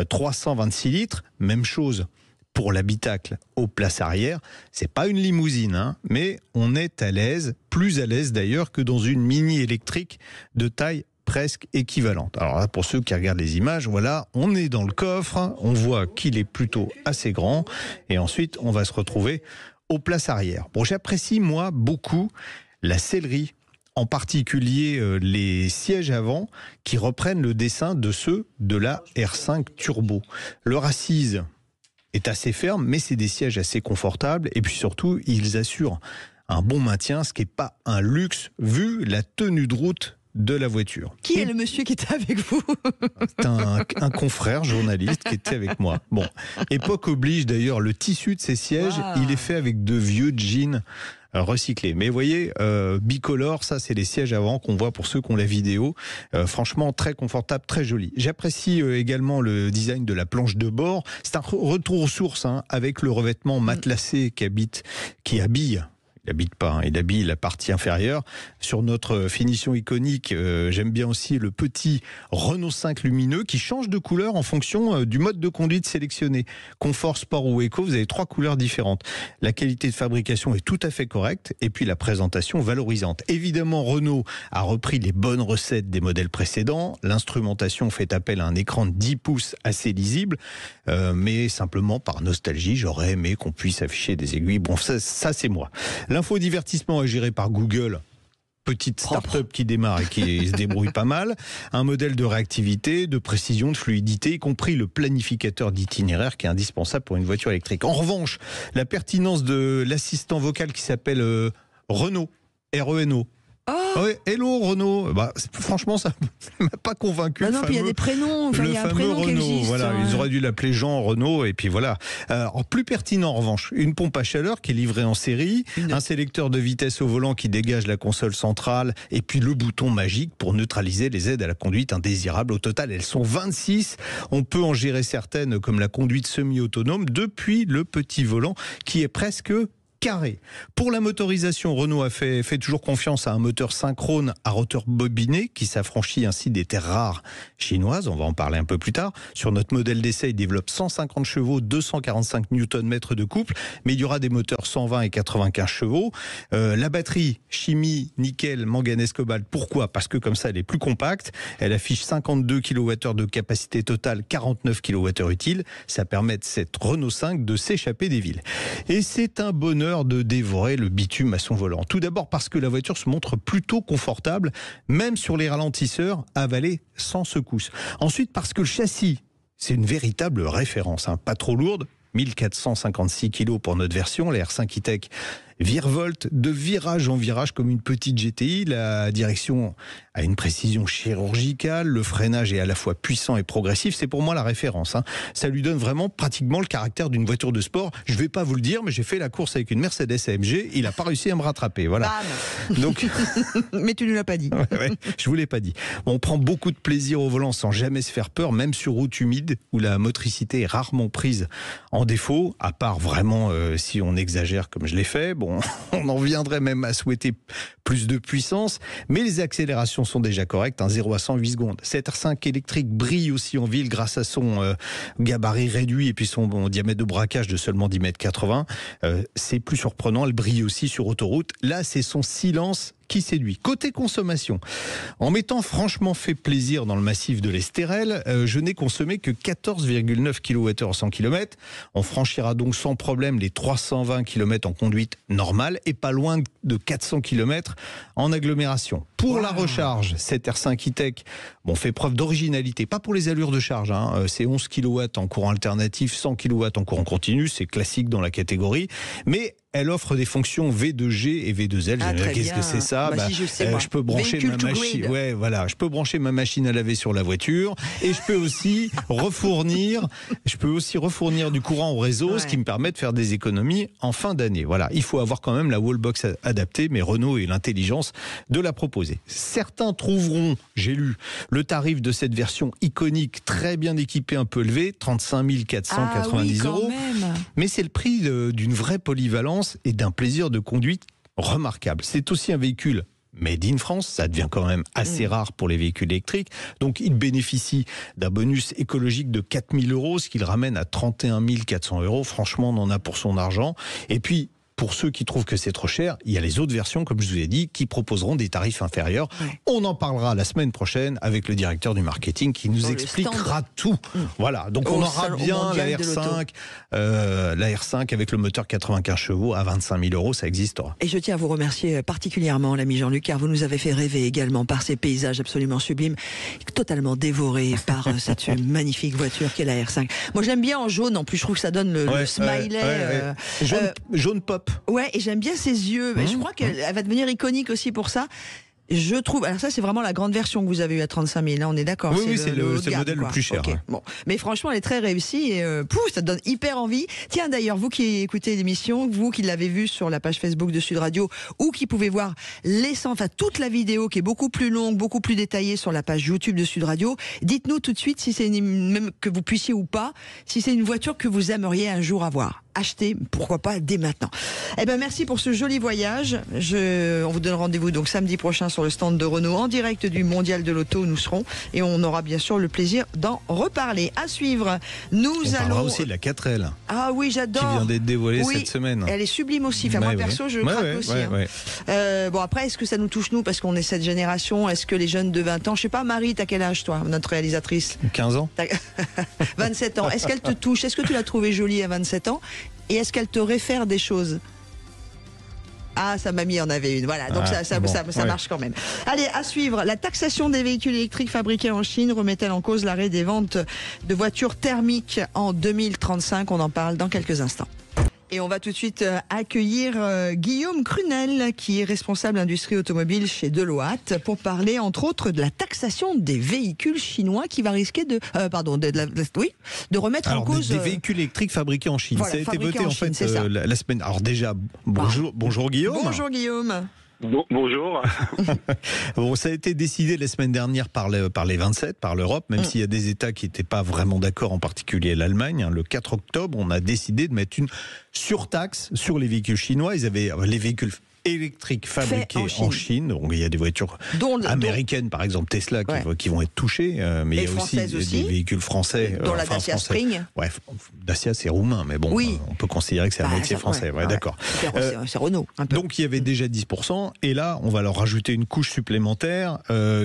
326 litres, même chose pour l'habitacle aux places arrière. C'est pas une limousine, hein, mais on est à l'aise, plus à l'aise d'ailleurs que dans une mini électrique de taille presque équivalente. Alors là, pour ceux qui regardent les images, voilà, on est dans le coffre, on voit qu'il est plutôt assez grand, et ensuite on va se retrouver aux places arrière. Bon, j'apprécie moi beaucoup la sellerie, en particulier les sièges avant qui reprennent le dessin de ceux de la R5 Turbo. Leur assise est assez ferme, mais c'est des sièges assez confortables et puis surtout, ils assurent un bon maintien, ce qui n'est pas un luxe vu la tenue de route de la voiture. Qui est le monsieur qui était avec vous? C'est un confrère journaliste qui était avec moi. Bon, époque oblige d'ailleurs, le tissu de ces sièges, il est fait avec de vieux jeans recyclés. Mais vous voyez, bicolore, ça c'est les sièges avant qu'on voit pour ceux qui ont la vidéo. Franchement, très confortable, très joli. J'apprécie également le design de la planche de bord. C'est un retour aux sources, hein, avec le revêtement matelassé qui habille. Il n'habite pas, hein, il habille la partie inférieure. Sur notre finition iconique, j'aime bien aussi le petit Renault 5 lumineux qui change de couleur en fonction du mode de conduite sélectionné. Confort, sport ou éco, vous avez 3 couleurs différentes. La qualité de fabrication est tout à fait correcte et puis la présentation valorisante. Évidemment, Renault a repris les bonnes recettes des modèles précédents. L'instrumentation fait appel à un écran de 10 pouces assez lisible, mais simplement par nostalgie, j'aurais aimé qu'on puisse afficher des aiguilles. Bon, ça c'est moi. L'infodivertissement est géré par Google, petite start-up qui démarre et qui se débrouille pas mal. Un modèle de réactivité, de précision, de fluidité, y compris le planificateur d'itinéraire qui est indispensable pour une voiture électrique. En revanche, la pertinence de l'assistant vocal qui s'appelle Renault, R-E-N-O. Oh. Ouais, hello Renault. Franchement, ça ne m'a pas convaincu. Non, puis il y a des prénoms. Il y a un prénom Renault, qui existe. Voilà, ils auraient dû l'appeler Jean Renault et puis voilà. En plus pertinent en revanche, une pompe à chaleur qui est livrée en série, un sélecteur de vitesse au volant qui dégage la console centrale et puis le bouton magique pour neutraliser les aides à la conduite indésirables. Au total, elles sont 26. On peut en gérer certaines comme la conduite semi-autonome depuis le petit volant qui est presque carré. Pour la motorisation, Renault a fait toujours confiance à un moteur synchrone à rotor bobiné qui s'affranchit ainsi des terres rares chinoises. On va en parler un peu plus tard. Sur notre modèle d'essai, il développe 150 chevaux, 245 Nm de couple, mais il y aura des moteurs 120 et 95 chevaux. La batterie, chimie, nickel, manganèse, cobalt. Pourquoi ? Parce que comme ça, elle est plus compacte. Elle affiche 52 kWh de capacité totale, 49 kWh utile. Ça permet de cette Renault 5 de s'échapper des villes. Et c'est un bonheur de dévorer le bitume à son volant. Tout d'abord parce que la voiture se montre plutôt confortable, même sur les ralentisseurs, avalée sans secousse. Ensuite parce que le châssis, c'est une véritable référence, pas trop lourde, 1456 kg pour notre version, la R5 E-Tech virevolte de virage en virage comme une petite GTI. La direction a une précision chirurgicale, le freinage est à la fois puissant et progressif. C'est pour moi la référence. Ça lui donne vraiment pratiquement le caractère d'une voiture de sport. Je ne vais pas vous le dire, mais j'ai fait la course avec une Mercedes AMG. Il n'a pas réussi à me rattraper. Voilà. Donc... mais tu ne l'as pas dit. Ouais, je ne vous l'ai pas dit. On prend beaucoup de plaisir au volant sans jamais se faire peur, même sur route humide où la motricité est rarement prise en défaut, à part vraiment si on exagère comme je l'ai fait. Bon, on en viendrait même à souhaiter plus de puissance, mais les accélérations sont déjà correctes, 0 à 100 8 secondes. Cette R5 électrique brille aussi en ville grâce à son gabarit réduit et puis son diamètre de braquage de seulement 10,80 m. C'est plus surprenant, elle brille aussi sur autoroute. Là, c'est son silence qui séduit. Côté consommation, en m'étant franchement fait plaisir dans le massif de l'Estérel, je n'ai consommé que 14,9 kWh 100 km. On franchira donc sans problème les 320 km en conduite normale et pas loin de 400 km en agglomération. Pour la recharge, cette R5 E-Tech fait preuve d'originalité, pas pour les allures de charge, c'est 11 kW en courant alternatif, 100 kW en courant continu, c'est classique dans la catégorie, mais elle offre des fonctions V2G et V2L. Qu'est-ce que c'est ça ? Si, je sais, je peux brancher ma machine. Ouais, voilà, je peux brancher ma machine à laver sur la voiture et je peux aussi refournir du courant au réseau, ce qui me permet de faire des économies en fin d'année. Voilà, il faut avoir quand même la wallbox adaptée, mais Renault a eu l'intelligence de la proposer. Certains trouveront, j'ai lu, le tarif de cette version iconique très bien équipée un peu élevé, 35 490 €. Mais c'est le prix d'une vraie polyvalence et d'un plaisir de conduite remarquable. C'est aussi un véhicule made in France, ça devient quand même assez rare pour les véhicules électriques. Donc il bénéficie d'un bonus écologique de 4 000 €, ce qui le ramène à 31 400 €. Franchement, on en a pour son argent. Et puis, pour ceux qui trouvent que c'est trop cher, il y a les autres versions, comme je vous ai dit, qui proposeront des tarifs inférieurs. On en parlera la semaine prochaine avec le directeur du marketing qui nous expliquera tout. Voilà, donc on aura bien la R5 avec le moteur 95 chevaux à 25 000 €, ça existera. Et je tiens à vous remercier particulièrement, l'ami Jean-Luc, car vous nous avez fait rêver également par ces paysages absolument sublimes, totalement dévorés par cette magnifique voiture qu'est la R5. Moi, je l'aime bien en jaune, en plus je trouve que ça donne le smiley. Jaune pop. Ouais, et j'aime bien ses yeux. Je crois qu'elle va devenir iconique aussi pour ça. Je trouve, alors ça c'est vraiment la grande version que vous avez eue à 35 000, là on est d'accord. Oui, c'est le modèle le plus cher. Okay. Bon. Mais franchement elle est très réussie et ça donne hyper envie. Tiens d'ailleurs, vous qui écoutez l'émission, vous qui l'avez vue sur la page Facebook de Sud Radio ou qui pouvez voir toute la vidéo qui est beaucoup plus longue, beaucoup plus détaillée sur la page YouTube de Sud Radio, dites-nous tout de suite si c'est même que vous puissiez ou pas, si c'est une voiture que vous aimeriez un jour avoir. Achetez, pourquoi pas, dès maintenant. Eh ben merci pour ce joli voyage. On vous donne rendez-vous donc samedi prochain sur le stand de Renault en direct du Mondial de l'Auto où nous serons et on aura bien sûr le plaisir d'en reparler. À suivre, on parlera aussi de la 4L. Ah oui, j'adore. Qui vient d'être dévoilée cette semaine. Elle est sublime aussi. Moi perso, je craque aussi. Bon après, est-ce que ça nous touche nous parce qu'on est cette génération? Est-ce que les jeunes de 20 ans, je sais pas, Marie, t'as quel âge toi, notre réalisatrice? 15 ans. 27 ans. Est-ce qu'elle te touche? Est-ce que tu l'as trouvée jolie à 27 ans? Et est-ce qu'elle te réfère des choses? Ah, sa mamie en avait une. Voilà, donc ça marche quand même. Allez, à suivre. La taxation des véhicules électriques fabriqués en Chine remet-elle en cause l'arrêt des ventes de voitures thermiques en 2035? On en parle dans quelques instants. Et on va tout de suite accueillir Guillaume Crunel, qui est responsable industrie automobile chez Deloitte, pour parler entre autres de la taxation des véhicules chinois qui va risquer de remettre en cause des véhicules électriques fabriqués en Chine. Voilà, ça a été voté en fait la la semaine. Alors déjà, bonjour Guillaume. Bonjour Guillaume. Bonjour. Bon, ça a été décidé la semaine dernière par les 27, par l'Europe, même s'il y a des États qui n'étaient pas vraiment d'accord, en particulier l'Allemagne. Le 4 octobre, on a décidé de mettre une surtaxe sur les véhicules chinois. Ils avaient les véhicules électriques fabriqués en Chine. Donc, il y a des voitures américaines, par exemple Tesla, qui vont être touchées, mais il y a aussi des véhicules français. Dont la Dacia Spring. Ouais, Dacia, c'est roumain, mais bon, on peut considérer que c'est à moitié français. D'accord. C'est Renault. Un peu. Donc, il y avait déjà 10%, et là, on va leur rajouter une couche supplémentaire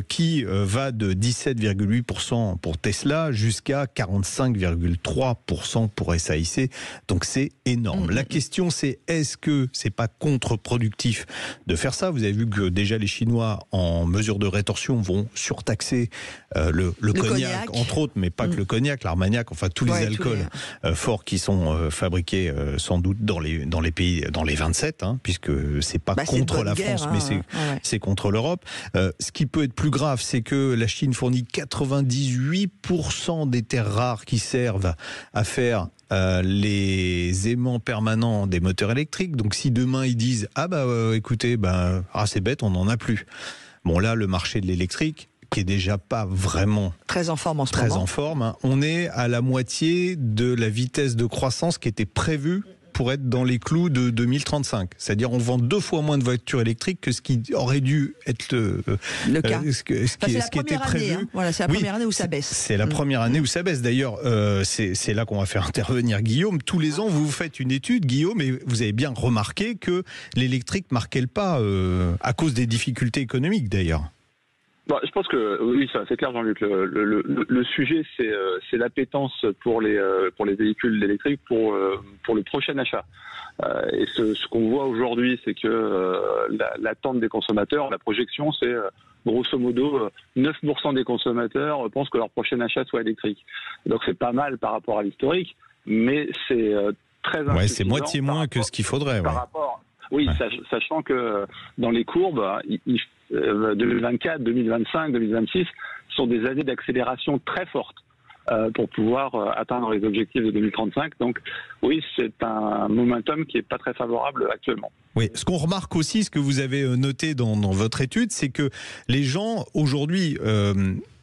qui va de 17,8% pour Tesla jusqu'à 45,3% pour SAIC. Donc, c'est énorme. La question, c'est est-ce que c'est pas contre-productif de faire ça? Vous avez vu que déjà les Chinois, en mesure de rétorsion, vont surtaxer le cognac, entre autres, mais pas que le cognac, l'Armagnac, enfin tous les alcools forts qui sont fabriqués sans doute dans les pays, dans les 27, puisque c'est pas contre la France, mais c'est contre l'Europe. Ce qui peut être plus grave, c'est que la Chine fournit 98% des terres rares qui servent à faire les aimants permanents des moteurs électriques. Donc si demain ils disent écoutez, c'est bête, on n'en a plus. Bon, là, le marché de l'électrique, qui est déjà pas vraiment très en forme en ce moment. On est à la moitié de la vitesse de croissance qui était prévue pour être dans les clous de 2035. C'est-à-dire on vend 2 fois moins de voitures électriques que ce qui aurait dû être le cas. Ce qui était prévu. Voilà, c'est la première année où ça baisse. C'est la première année où ça baisse. D'ailleurs, c'est là qu'on va faire intervenir Guillaume. Tous les ans, vous faites une étude, Guillaume, et vous avez bien remarqué que l'électrique marquait le pas à cause des difficultés économiques, d'ailleurs. Je pense que oui, c'est clair, Jean-Luc. Le sujet, c'est l'appétence pour les véhicules électriques pour le prochain achat. Et ce qu'on voit aujourd'hui, c'est que l'attente des consommateurs, la projection, c'est grosso modo 9% des consommateurs pensent que leur prochain achat soit électrique. Donc c'est pas mal par rapport à l'historique, mais c'est très insuffisant. Ouais, c'est moitié moins que ce qu'il faudrait. Par rapport. Oui, sachant que dans les courbes, 2024, 2025, 2026 sont des années d'accélération très fortes pour pouvoir atteindre les objectifs de 2035. Donc oui, c'est un momentum qui n'est pas très favorable actuellement. Oui, ce qu'on remarque aussi, ce que vous avez noté dans votre étude, c'est que les gens aujourd'hui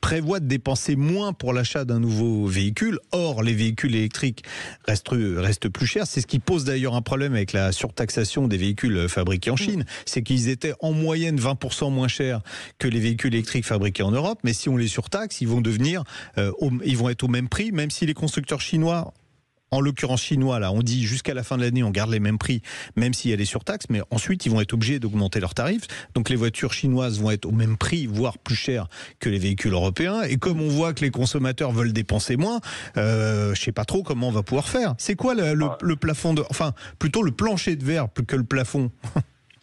prévoient de dépenser moins pour l'achat d'un nouveau véhicule. Or, les véhicules électriques restent plus chers. C'est ce qui pose d'ailleurs un problème avec la surtaxation des véhicules fabriqués en Chine. C'est qu'ils étaient en moyenne 20% moins chers que les véhicules électriques fabriqués en Europe. Mais si on les surtaxe, ils vont être au même prix, même si les constructeurs chinois, en l'occurrence chinois, là, on dit jusqu'à la fin de l'année, on garde les mêmes prix, même s'il y a des surtaxes, mais ensuite, ils vont être obligés d'augmenter leurs tarifs. Donc, les voitures chinoises vont être au même prix, voire plus chères que les véhicules européens. Et comme on voit que les consommateurs veulent dépenser moins, je sais pas trop comment on va pouvoir faire. C'est quoi le plafond plutôt le plancher de verre que le plafond?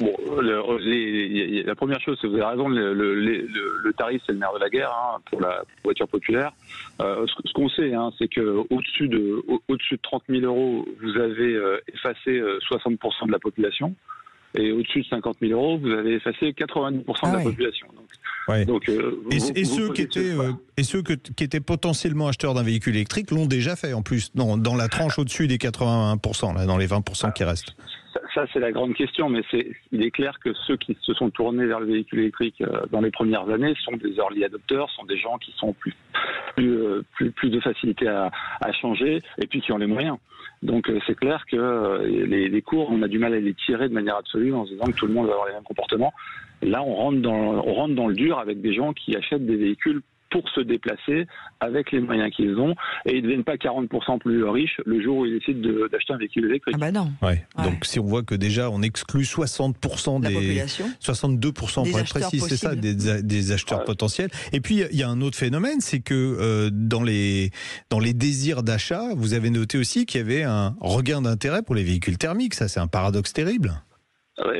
Bon, la première chose, c'est vous avez raison, le tarif, c'est le nerf de la guerre pour la voiture populaire. Ce qu'on sait, c'est que au-dessus de 30 000 euros, vous avez effacé 60% de la population. Et au-dessus de 50 000 euros, vous avez effacé 90% de la population. Donc, et ceux qui étaient potentiellement acheteurs d'un véhicule électrique l'ont déjà fait, en plus, dans la tranche au-dessus des 81%, là, dans les 20% qui restent. Ça, c'est la grande question, mais il est clair que ceux qui se sont tournés vers le véhicule électrique dans les premières années sont des early adopters, sont des gens qui sont plus de facilité à changer et puis qui ont les moyens. Donc c'est clair que les cours, on a du mal à les tirer de manière absolue en se disant que tout le monde va avoir les mêmes comportements. Là, on rentre dans le dur avec des gens qui achètent des véhicules pour se déplacer avec les moyens qu'ils ont, et ils ne deviennent pas 40% plus riches le jour où ils décident d'acheter un véhicule électrique. Ah bah non. Donc si on voit que déjà on exclut 60% des 62% pour être précis, c'est ça, des acheteurs potentiels. Et puis il y a un autre phénomène, c'est que dans les désirs d'achat, vous avez noté aussi qu'il y avait un regain d'intérêt pour les véhicules thermiques. Ça, c'est un paradoxe terrible. Oui,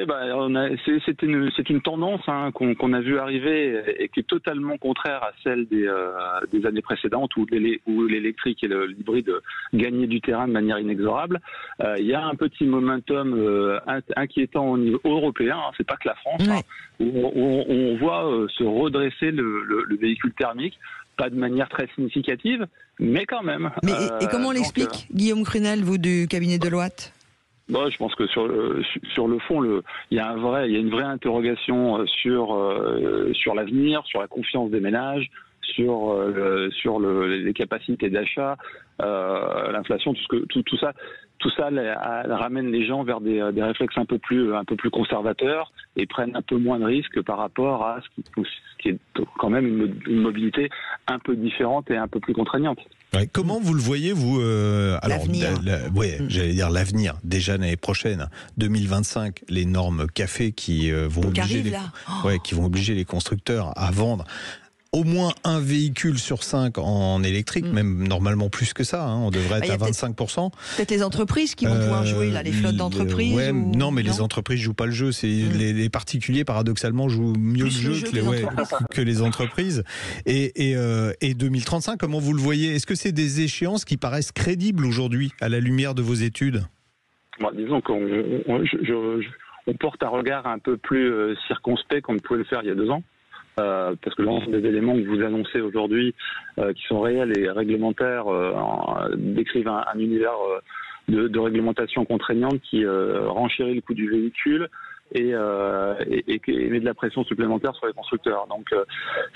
c'est une tendance qu'on a vu arriver et qui est totalement contraire à celle des années précédentes où l'électrique et l'hybride gagnaient du terrain de manière inexorable. Il y a un petit momentum inquiétant au niveau européen, c'est pas que la France, où on voit se redresser le véhicule thermique. Pas de manière très significative, mais quand même. Et comment on l'explique, Guillaume Crunel, vous du cabinet Deloitte? Bon, je pense que sur le fond, il y a une vraie interrogation sur l'avenir, sur la confiance des ménages, sur les capacités d'achat, l'inflation, tout ça. Tout ça ramène les gens vers des réflexes un peu plus conservateurs et prennent un peu moins de risques par rapport à ce qui est quand même une mobilité un peu différente et un peu plus contraignante. Ouais, comment vous le voyez, vous L'avenir. J'allais dire l'avenir. Déjà l'année prochaine, 2025, les normes café qui vont obliger les constructeurs à vendre au moins un véhicule sur 5 en électrique, même normalement plus que ça, on devrait être à 25%. Peut-être les entreprises qui vont pouvoir jouer, là, les flottes d'entreprises. Les entreprises jouent pas le jeu. C'est les particuliers, paradoxalement, jouent mieux le jeu que les entreprises. Et 2035, comment vous le voyez? Est-ce que c'est des échéances qui paraissent crédibles aujourd'hui à la lumière de vos études? Disons qu'on porte un regard un peu plus circonspect qu'on ne pouvait le faire il y a 2 ans. Parce que l'ensemble des éléments que vous annoncez aujourd'hui, qui sont réels et réglementaires, décrivent un univers de réglementation contraignante qui renchérit le coût du véhicule et met de la pression supplémentaire sur les constructeurs. Donc,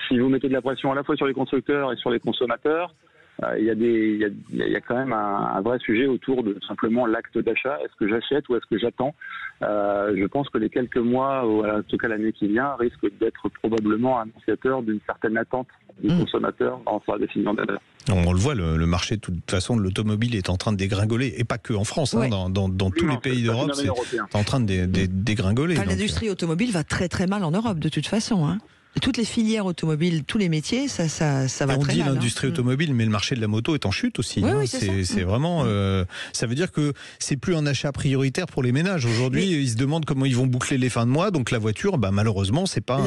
si vous mettez de la pression à la fois sur les constructeurs et sur les consommateurs, il y a quand même un vrai sujet autour de simplement l'acte d'achat. Est-ce que j'achète ou est-ce que j'attends? Je pense que les quelques mois, ou en tout cas l'année qui vient, risquent d'être probablement annonciateurs d'une certaine attente du consommateur dans sa décision d'achat. On le voit, le marché de toute façon de l'automobile est en train de dégringoler, et pas que en France, dans tous les pays d'Europe, c'est en train de dégringoler. L'industrie automobile va très très mal en Europe de toute façon. Toutes les filières automobiles, tous les métiers, ça va très mal. On dit l'industrie automobile, mais le marché de la moto est en chute aussi. C'est vraiment. Ça veut dire que c'est plus un achat prioritaire pour les ménages. Aujourd'hui, ils se demandent comment ils vont boucler les fins de mois. Donc la voiture, malheureusement, c'est pas un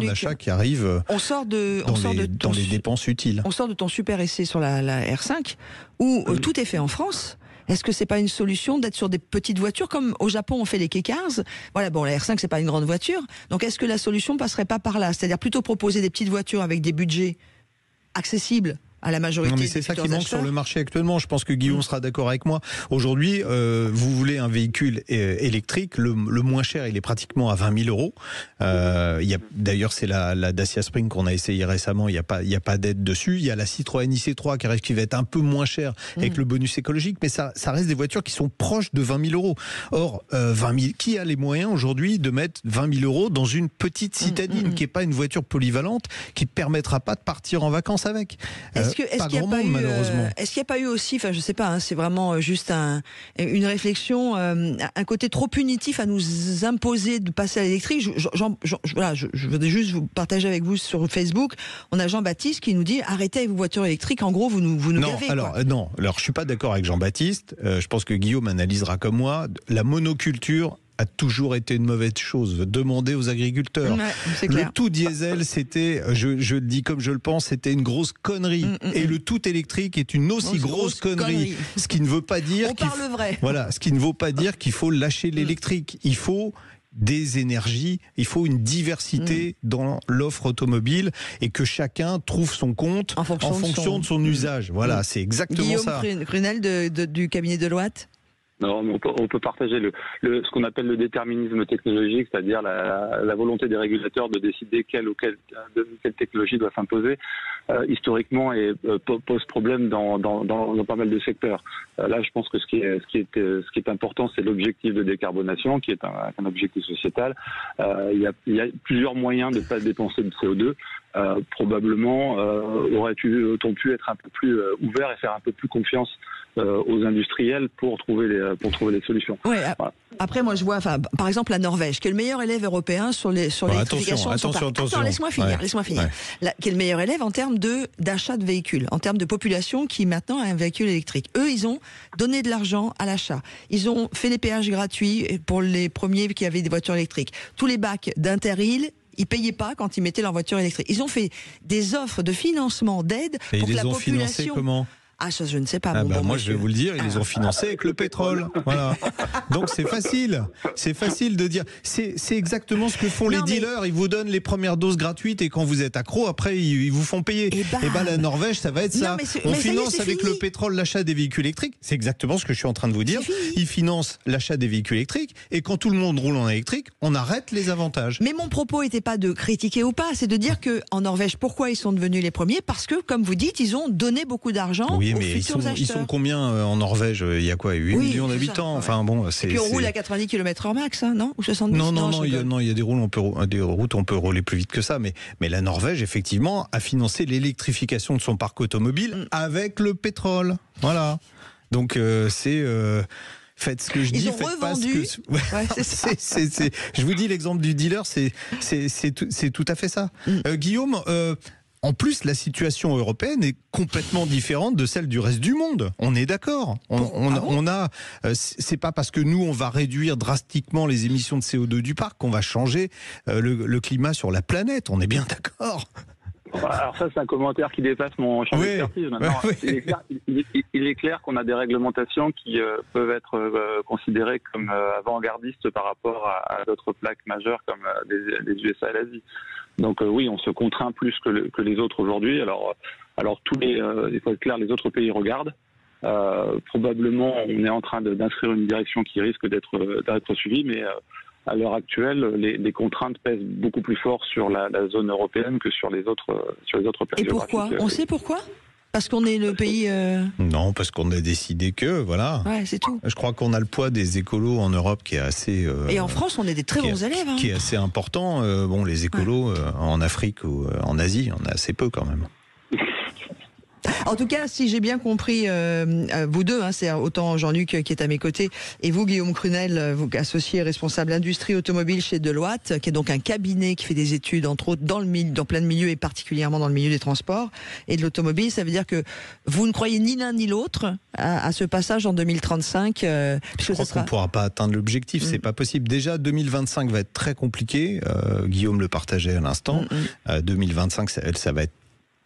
achat qui arrive. Dans les dépenses utiles. On sort de ton super essai sur la R5 où tout est fait en France. Est-ce que c'est pas une solution d'être sur des petites voitures comme au Japon on fait les K-Cars? Voilà, bon, la R5 c'est pas une grande voiture, donc est-ce que la solution passerait pas par là? C'est-à-dire plutôt proposer des petites voitures avec des budgets accessibles à la majorité. Non, mais c'est ça qui manque sur le marché actuellement. Je pense que Guillaume sera d'accord avec moi. Aujourd'hui, vous voulez un véhicule électrique, le moins cher, il est pratiquement à 20 000 euros. D'ailleurs, c'est la Dacia Spring qu'on a essayé récemment. Il y a pas d'aide dessus. Il y a la Citroën IC3 qui va être un peu moins cher avec le bonus écologique, mais ça reste des voitures qui sont proches de 20 000 euros. Or, 20 000, qui a les moyens aujourd'hui de mettre 20 000 euros dans une petite citadine qui n'est pas une voiture polyvalente, qui ne permettra pas de partir en vacances avec? Est-ce qu'il n'y a pas eu aussi, enfin je sais pas, c'est vraiment juste une réflexion, un côté trop punitif à nous imposer de passer à l'électrique. Je voudrais juste vous partager avec vous sur Facebook. On a Jean-Baptiste qui nous dit arrêtez avec vos voitures électriques. En gros, vous nous gavez. Alors je suis pas d'accord avec Jean-Baptiste. Je pense que Guillaume analysera comme moi. La monoculture a toujours été une mauvaise chose. Demandez aux agriculteurs. Le tout diesel, c'était, je le dis comme je le pense, c'était une grosse connerie. Et le tout électrique est une aussi grosse connerie. Ce qui ne veut pas dire ce qui ne veut pas dire qu'il faut lâcher l'électrique. Il faut des énergies, il faut une diversité dans l'offre automobile et que chacun trouve son compte en fonction de son usage. Voilà, c'est exactement ça. Guillaume Prunel du cabinet Deloitte. Non, mais on peut partager ce qu'on appelle le déterminisme technologique, c'est-à-dire la volonté des régulateurs de décider quelle technologie doit s'imposer, historiquement, et pose problème dans pas mal de secteurs. Là, je pense que ce qui est important, c'est l'objectif de décarbonation, qui est un objectif sociétal. Il y a plusieurs moyens de ne pas dépenser de CO2. Probablement aurait-on pu être un peu plus ouvert et faire un peu plus confiance aux industriels pour trouver les solutions. Ouais, voilà. Après, moi, je vois, par exemple, la Norvège, qui est le meilleur élève européen sur l'électrification. Attention. Laisse-moi finir. Qui est le meilleur élève en termes d'achat de véhicules, en termes de population qui maintenant a un véhicule électrique. Eux, ils ont donné de l'argent à l'achat. Ils ont fait les péages gratuits pour les premiers qui avaient des voitures électriques. Tous les bacs d'Interrail, ils payaient pas quand ils mettaient leur voiture électrique. Ils ont fait des offres de financement, d'aide pour que la population. Financés comment ? Ah, ça, je ne sais pas. Moi, je vais vous le dire, ils les ont financés avec le pétrole. Voilà. Donc, c'est facile. C'est facile de dire. C'est exactement ce que font les dealers. Ils vous donnent les premières doses gratuites et quand vous êtes accro, après, ils vous font payer. Et la Norvège, ça va être ça. On finance avec le pétrole l'achat des véhicules électriques. C'est exactement ce que je suis en train de vous dire. Ils financent l'achat des véhicules électriques et quand tout le monde roule en électrique, on arrête les avantages. Mais mon propos n'était pas de critiquer ou pas, c'est de dire qu'en Norvège, pourquoi ils sont devenus les premiers? Parce que, comme vous dites, ils ont donné beaucoup d'argent aux futurs acheteurs. Ils sont combien en Norvège? Il y a quoi, 8 millions d'habitants? Enfin bon, et puis on roule à 90 km/h max, hein, non? Ou 70? Non, il y a des routes, on peut rouler plus vite que ça. Mais la Norvège, effectivement, a financé l'électrification de son parc automobile avec le pétrole. Voilà. Donc faites ce que je dis, faites pas ce que... Je vous dis, l'exemple du dealer, c'est tout à fait ça. Guillaume, en plus, la situation européenne est complètement différente de celle du reste du monde. On est d'accord. C'est pas parce que nous, on va réduire drastiquement les émissions de CO2 du parc qu'on va changer le climat sur la planète. On est bien d'accord. Alors ça, c'est un commentaire qui dépasse mon champ d'expertise. Maintenant, il est clair qu'on a des réglementations qui peuvent être considérées comme avant-gardistes par rapport à d'autres plaques majeures comme les USA et l'Asie. Donc oui, on se contraint plus que les autres aujourd'hui. Alors il faut être clair, les autres pays regardent. Probablement, on est en train d'inscrire une direction qui risque d'être suivie, mais à l'heure actuelle, les contraintes pèsent beaucoup plus fort sur la zone européenne que sur les autres pays. Et pourquoi? On sait pourquoi? Parce qu'on est le pays... Non, parce qu'on a décidé que, voilà. Ouais, c'est tout. Je crois qu'on a le poids des écolos en Europe qui est assez... Et en France, on est des très bons élèves. Qui est assez important. Les écolos en Afrique ou en Asie, on a assez peu quand même. En tout cas, si j'ai bien compris, vous deux, c'est autant Jean-Luc qui est à mes côtés, et vous, Guillaume Crunel, vous associé responsable industrie automobile chez Deloitte, qui est donc un cabinet qui fait des études, entre autres, dans plein de milieux, et particulièrement dans le milieu des transports et de l'automobile. Ça veut dire que vous ne croyez ni l'un ni l'autre à ce passage en 2035 Je crois qu'on ne pourra pas atteindre l'objectif, c'est pas possible. Déjà, 2025 va être très compliqué. Guillaume le partageait à l'instant. 2025, ça va être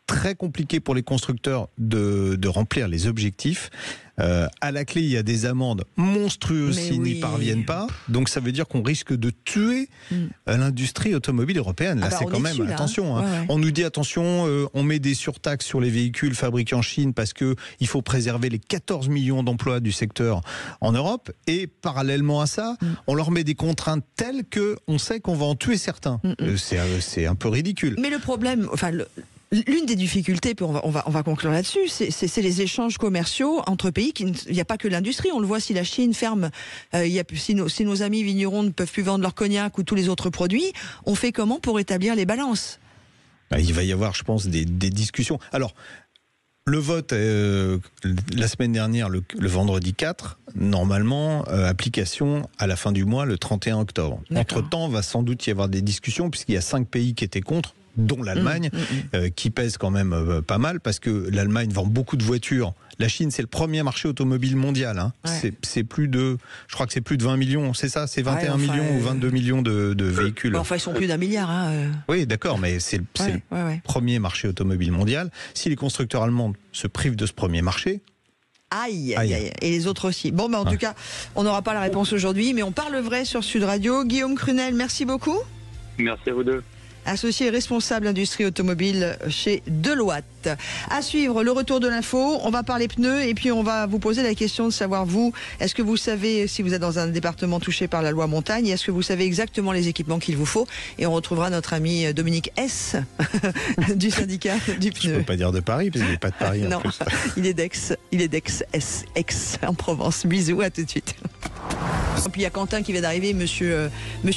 très compliqué pour les constructeurs de remplir les objectifs. À la clé, il y a des amendes monstrueuses s'ils n'y parviennent pas. Donc ça veut dire qu'on risque de tuer l'industrie automobile européenne. Là, c'est quand même dessus, attention. On nous dit attention, on met des surtaxes sur les véhicules fabriqués en Chine parce que il faut préserver les 14 millions d'emplois du secteur en Europe. Et parallèlement à ça, on leur met des contraintes telles que on sait qu'on va en tuer certains. C'est un peu ridicule. Mais le problème, l'une des difficultés, puis on va conclure là-dessus, c'est les échanges commerciaux entre pays. Il n'y a pas que l'industrie. On le voit, si la Chine ferme, si nos amis vignerons ne peuvent plus vendre leur cognac ou tous les autres produits, on fait comment pour établir les balances? Il va y avoir, je pense, des discussions. Alors, le vote, la semaine dernière, le vendredi 4, normalement, application à la fin du mois, le 31 octobre. Entre-temps, va sans doute y avoir des discussions, puisqu'il y a 5 pays qui étaient contre, dont l'Allemagne, qui pèse quand même pas mal, parce que l'Allemagne vend beaucoup de voitures. La Chine, c'est le premier marché automobile mondial. C'est plus de, je crois que c'est plus de 20 millions, c'est ça, c'est 21 millions ou 22 millions de véhicules. Ils sont plus d'1 milliard. Oui, d'accord, mais c'est le premier marché automobile mondial. Si les constructeurs allemands se privent de ce premier marché... Aïe. Et les autres aussi. Bon, en tout cas, on n'aura pas la réponse aujourd'hui, mais on parle vrai sur Sud Radio. Guillaume Crunel, merci beaucoup. Merci à vous deux. Associé responsable industrie automobile chez Deloitte. À suivre, le retour de l'info. On va parler pneus et puis on va vous poser la question de savoir, vous, est-ce que vous savez, si vous êtes dans un département touché par la loi montagne, est-ce que vous savez exactement les équipements qu'il vous faut? Et on retrouvera notre ami Dominique S du syndicat du pneu. Je ne peux pas dire de Paris, parce qu'il n'est pas de Paris en plus. Il est d'Aix, S, en Provence. Bisous, à tout de suite. Et puis il y a Quentin qui vient d'arriver, monsieur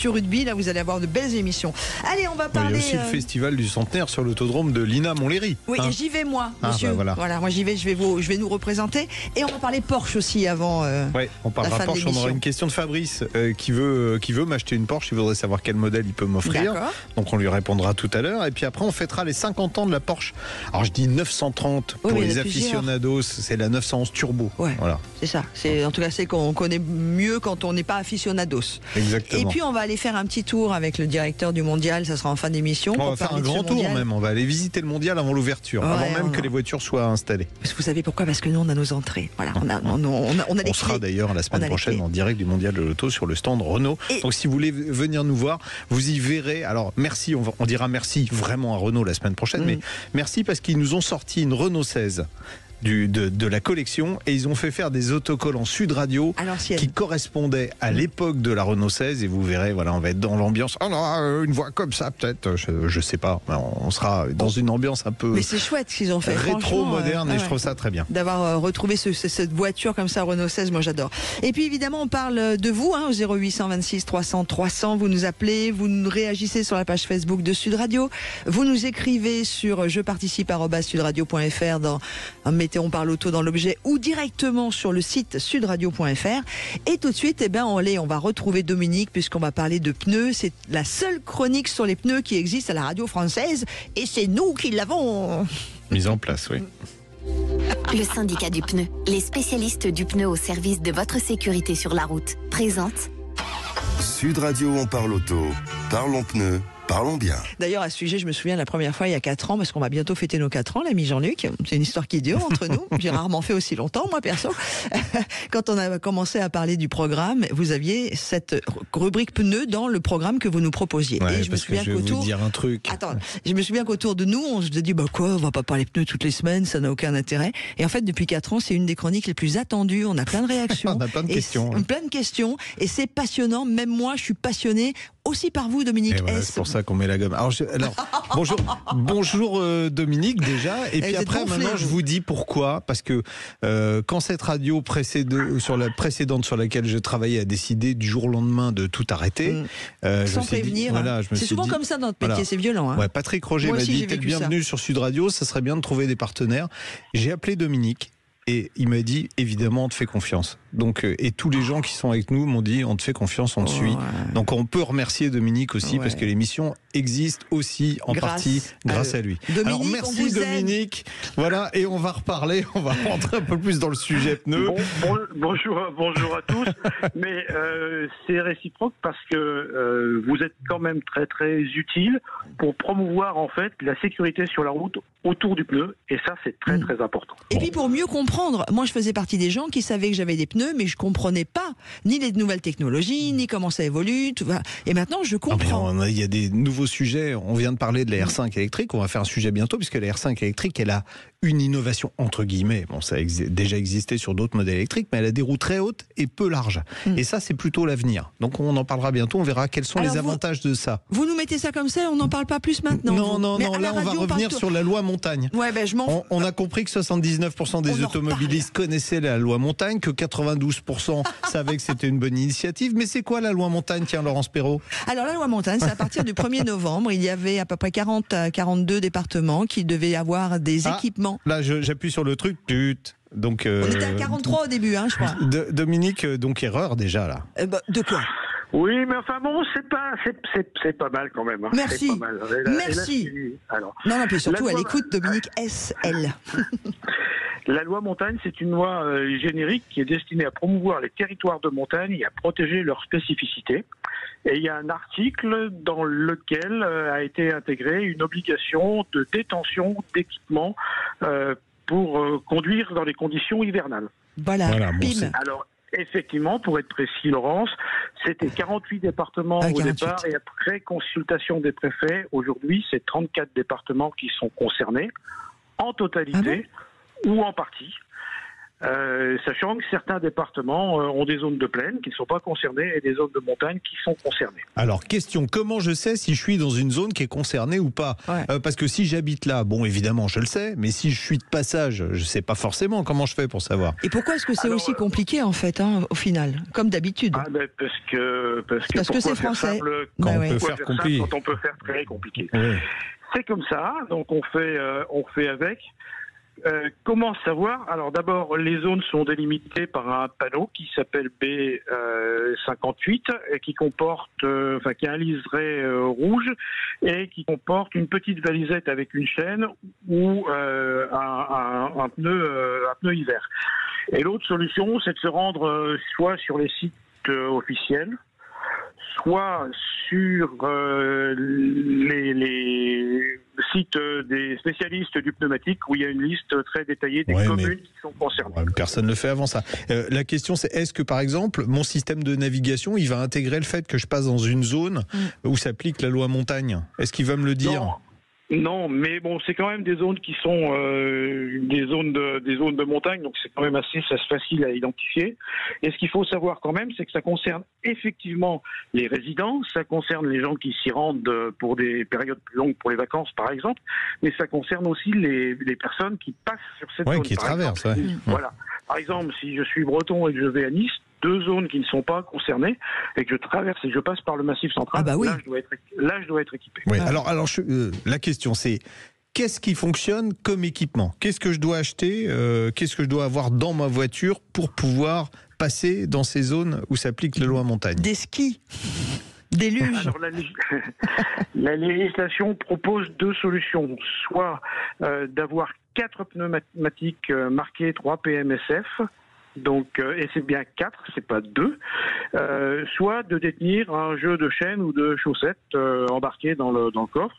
Rugby, là vous allez avoir de belles émissions. Allez, on va parler... Il y a aussi le festival du centenaire sur l'autodrome de Lina Montlhéry. Oui, et j'y vais moi, monsieur. Voilà, moi j'y vais, je vais nous représenter. Et on va parler Porsche aussi avant. Oui, on parlera Porsche. On aura une question de Fabrice qui veut m'acheter une Porsche. Il voudrait savoir quel modèle il peut m'offrir. Donc on lui répondra tout à l'heure. Et puis après on fêtera les 50 ans de la Porsche. Alors je dis 930 pour les aficionados, c'est la 911 Turbo. Ouais, voilà. C'est ça. En tout cas, c'est qu'on connaît mieux quand on n'est pas aficionados. Exactement. Et puis on va aller faire un petit tour avec le directeur du mondial, ça sera en fin d'émission. On va faire un grand tour même, on va aller visiter le mondial avant l'ouverture, avant même que les voitures soient installées. Parce que vous savez pourquoi? Parce que nous on a nos entrées. Voilà, on a les sera clés. d'ailleurs la semaine prochaine en direct du mondial de l'auto sur le stand Renault. Donc si vous voulez venir nous voir, vous y verrez. Alors merci, on dira merci vraiment à Renault la semaine prochaine, mais merci parce qu'ils nous ont sorti une Renault 16 de la collection et ils ont fait faire des autocollants Sud Radio qui correspondaient à l'époque de la Renault 16 et vous verrez, voilà, on va être dans l'ambiance. Oh non, une voix comme ça peut-être, je sais pas, on sera dans une ambiance un peu. Mais c'est chouette ce qu'ils ont fait, rétro moderne et je trouve ça très bien. D'avoir retrouvé cette voiture comme ça Renault 16, moi j'adore. Et puis évidemment on parle de vous au 0826 300 300, vous nous appelez, vous nous réagissez sur la page Facebook de Sud Radio, vous nous écrivez sur jeparticipe@sudradio.fr dans on parle auto dans l'objet ou directement sur le site sudradio.fr. Et tout de suite, on va retrouver Dominique puisqu'on va parler de pneus. C'est la seule chronique sur les pneus qui existe à la radio française et c'est nous qui l'avons mise en place, oui. Le syndicat du pneu, les spécialistes du pneu au service de votre sécurité sur la route, présente Sud Radio, on parle auto, parlons pneus. Parlons bien. D'ailleurs, à ce sujet, je me souviens la première fois il y a 4 ans, parce qu'on va bientôt fêter nos 4 ans, l'ami Jean-Luc. C'est une histoire qui dure entre nous. J'ai rarement fait aussi longtemps, moi, perso. Quand on a commencé à parler du programme, vous aviez cette rubrique pneus dans le programme que vous nous proposiez. Ouais, et je me souviens qu'autour. Je vais vous dire un truc. Attends, je me souviens qu'autour de nous, on se dit, on va pas parler pneus toutes les semaines, ça n'a aucun intérêt. Et en fait, depuis 4 ans, c'est une des chroniques les plus attendues. On a plein de réactions. On a plein de questions. Plein de questions. Et c'est passionnant. Même moi, je suis passionnée aussi par vous, Dominique. Voilà, c'est pour ça qu'on met la gomme. Alors bonjour Dominique déjà. Et puis après, maintenant, je vous dis pourquoi. Parce que quand cette radio sur la précédente sur laquelle je travaillais a décidé du jour au lendemain de tout arrêter, sans prévenir. C'est souvent comme ça dans notre métier, c'est violent. Hein. Ouais, Patrick Roger m'a dit, t'es le bienvenu sur Sud Radio, ça serait bien de trouver des partenaires. J'ai appelé Dominique. Et il m'a dit, évidemment, on te fait confiance. Donc, et tous les gens qui sont avec nous m'ont dit, on te fait confiance, on te suit. Donc, on peut remercier Dominique aussi, parce que l'émission existe aussi en partie grâce à lui. Dominique, alors, merci Dominique. Voilà, et on va reparler, on va rentrer un peu plus dans le sujet pneus. Bonjour à tous. Mais c'est réciproque parce que vous êtes quand même très très utile pour promouvoir en fait la sécurité sur la route autour du pneu. Et ça, c'est très très important. Et puis pour mieux comprendre, moi je faisais partie des gens qui savaient que j'avais des pneus, mais je comprenais pas ni les nouvelles technologies, ni comment ça évolue. Et maintenant je comprends. Il y a des nouveaux sujets. On vient de parler de la R5 électrique. On va faire un sujet bientôt, puisque la R5 électrique, elle a une innovation entre guillemets. Bon, ça a déjà existé sur d'autres modèles électriques, mais elle a des roues très hautes et peu larges. Et ça, c'est plutôt l'avenir. Donc on en parlera bientôt. On verra quels sont les avantages de ça. Vous nous mettez ça comme ça, on n'en parle pas plus maintenant. Non. Là, on va revenir sur la loi montagne. Ouais, on a compris que 79% des automobilistes connaissaient la loi montagne, que 92% savaient que c'était une bonne initiative. Mais c'est quoi la loi montagne, tiens, Laurence Perrault? Alors la loi montagne, c'est à partir du 1er novembre. Il y avait à peu près 40 à 42 départements qui devaient avoir des équipements. Là, j'appuie sur le truc. Donc, on était à 43 au début, je crois. Dominique, donc erreur déjà là. De quoi? Oui, mais enfin bon, c'est pas mal quand même. Hein. Merci. C'est pas mal. Merci. Alors, non, puis surtout à l'écoute, Dominique SL. La loi montagne, c'est une loi générique qui est destinée à promouvoir les territoires de montagne et à protéger leurs spécificités. Et il y a un article dans lequel a été intégrée une obligation de détention d'équipements pour conduire dans les conditions hivernales. Voilà. Bon, alors, effectivement, pour être précis, Laurence, c'était 48 départements au départ et après consultation des préfets, aujourd'hui, c'est 34 départements qui sont concernés, en totalité ou en partie. Sachant que certains départements ont des zones de plaine qui ne sont pas concernées et des zones de montagne qui sont concernées. Alors, question, comment je sais si je suis dans une zone qui est concernée ou pas? Parce que si j'habite là, bon, évidemment, je le sais, mais si je suis de passage, je ne sais pas forcément comment je fais pour savoir. Et pourquoi est-ce que c'est aussi compliqué, en fait, au final, comme d'habitude? Parce que c'est français. Simple, quand on peut faire compliqué. Quand on peut faire très compliqué. Oui. C'est comme ça, donc on fait avec. Comment savoir? Alors d'abord, les zones sont délimitées par un panneau qui s'appelle B58 et qui comporte, qui a un liseré rouge et qui comporte une petite valisette avec une chaîne ou un pneu hiver. Et l'autre solution, c'est de se rendre soit sur les sites officiels, soit sur les sites des spécialistes du pneumatique où il y a une liste très détaillée des communes qui sont concernées. Personne ne le fait avant ça. La question c'est, est-ce que par exemple mon système de navigation il va intégrer le fait que je passe dans une zone où s'applique la loi montagne? Est-ce qu'il va me le dire? Non, mais bon, c'est quand même des zones qui sont des zones de montagne, donc c'est quand même assez facile à identifier. Et ce qu'il faut savoir quand même, c'est que ça concerne effectivement les résidents, ça concerne les gens qui s'y rendent pour des périodes plus longues, pour les vacances par exemple, mais ça concerne aussi les personnes qui passent sur cette zone. Qui traversent. Voilà. Par exemple, si je suis breton et que je vais à Nice, 2 zones qui ne sont pas concernées et que je traverse et que je passe par le Massif central, là, je dois être équipé. Oui. Alors la question c'est, qu'est-ce qui fonctionne comme équipement? Qu'est-ce que je dois acheter? Qu'est-ce que je dois avoir dans ma voiture pour pouvoir passer dans ces zones où s'applique la loi montagne? Des skis, des luges. Alors, la législation propose 2 solutions. Soit d'avoir 4 pneumatiques marqués 3 PMSF, donc, et c'est bien 4, c'est pas 2, soit de détenir un jeu de chaînes ou de chaussettes embarquées dans le coffre.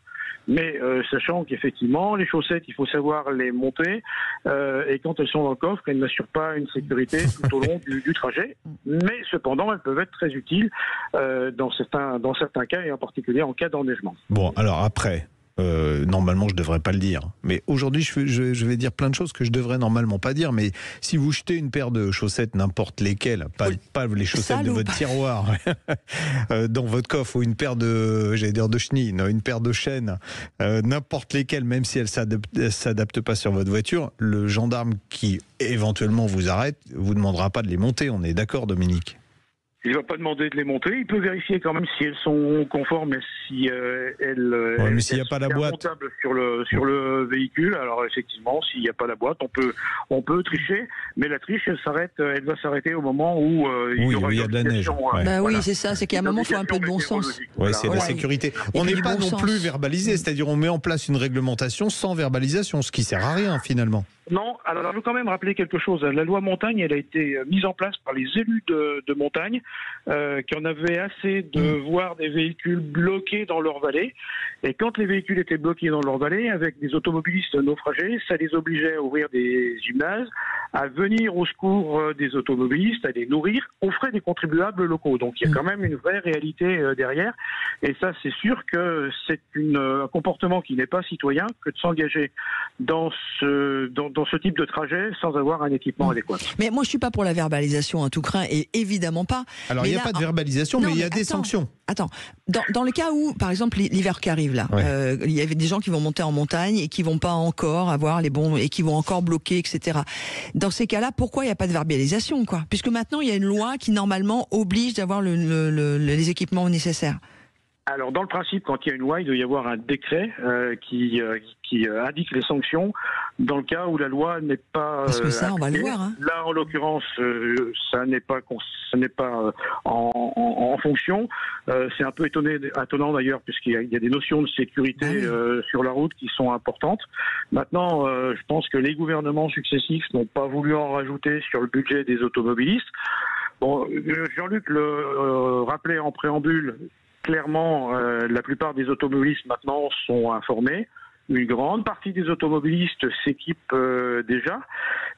Mais sachant qu'effectivement, les chaussettes, il faut savoir les monter, et quand elles sont dans le coffre, elles n'assurent pas une sécurité tout au long du trajet. Mais cependant, elles peuvent être très utiles dans certains cas, et en particulier en cas d'enneigement. Bon, alors après... normalement je devrais pas le dire, mais aujourd'hui je vais dire plein de choses que je devrais normalement pas dire, mais si vous jetez une paire de chaussettes, n'importe lesquelles, pas les chaussettes de votre tiroir dans votre coffre, ou une paire de chenilles, une paire de chaînes, n'importe lesquelles, même si elles s'adaptent pas sur votre voiture, le gendarme qui éventuellement vous arrête vous demandera pas de les monter, on est d'accord Dominique? Il ne va pas demander de les monter, il peut vérifier quand même si elles sont conformes et si mais s'il n'y a pas la boîte montable sur le véhicule. Alors effectivement, s'il n'y a pas la boîte, on peut tricher, mais la triche elle va s'arrêter au moment où il y a de la neige. Oui, c'est ça, c'est qu'à un moment il faut un peu de bon sens. Oui, c'est la sécurité. On n'est pas non plus verbalisé, c'est-à-dire on met en place une réglementation sans verbalisation, ce qui sert à rien finalement. Non, alors je veux quand même rappeler quelque chose. La loi montagne, elle a été mise en place par les élus de montagne, qui en avaient assez de voir des véhicules bloqués dans leur vallée. Et quand les véhicules étaient bloqués dans leur vallée, avec des automobilistes naufragés, ça les obligeait à ouvrir des gymnases, à venir au secours des automobilistes, à les nourrir, aux frais des contribuables locaux. Donc il y a quand même une vraie réalité derrière. Et ça, c'est sûr que c'est un comportement qui n'est pas citoyen que de s'engager dans ce type de trajet sans avoir un équipement adéquat. Mais moi, je suis pas pour la verbalisation à tout craint, et évidemment pas. Alors, il n'y a pas de verbalisation, mais il y a des sanctions. Attends, dans le cas où, par exemple, l'hiver qui arrive là, il y avait des gens qui vont monter en montagne et qui vont pas encore avoir les bons, et qui vont encore bloquer, etc. Dans ces cas-là, pourquoi il n'y a pas de verbalisation, quoi? Puisque maintenant, il y a une loi qui normalement oblige d'avoir les équipements nécessaires. Alors, dans le principe, quand il y a une loi, il doit y avoir un décret qui indique les sanctions dans le cas où la loi n'est pas. Parce que ça, on va le voir. Hein. Là, en l'occurrence, ça n'est pas en fonction. C'est un peu étonnant d'ailleurs, puisqu'il y a des notions de sécurité sur la route qui sont importantes. Maintenant, je pense que les gouvernements successifs n'ont pas voulu en rajouter sur le budget des automobilistes. Bon, Jean-Luc le rappelait en préambule. Clairement, la plupart des automobilistes maintenant sont informés. Une grande partie des automobilistes s'équipent déjà,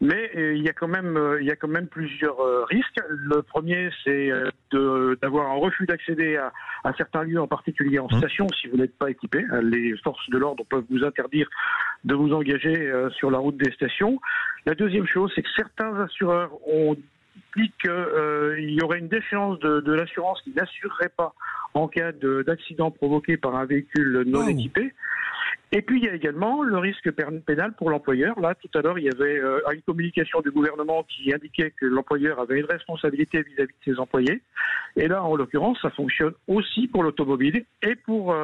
mais il y a quand même plusieurs risques. Le premier, c'est d'avoir un refus d'accéder à certains lieux, en particulier en station, si vous n'êtes pas équipé. Les forces de l'ordre peuvent vous interdire de vous engager sur la route des stations. La deuxième chose, c'est que certains assureurs ont dit qu'il y aurait une déchéance de l'assurance qui n'assurerait pas en cas d'accident provoqué par un véhicule non équipé. Et puis il y a également le risque pénal pour l'employeur. Là, tout à l'heure, il y avait une communication du gouvernement qui indiquait que l'employeur avait une responsabilité vis-à-vis de ses employés. Et là, en l'occurrence, ça fonctionne aussi pour l'automobile et pour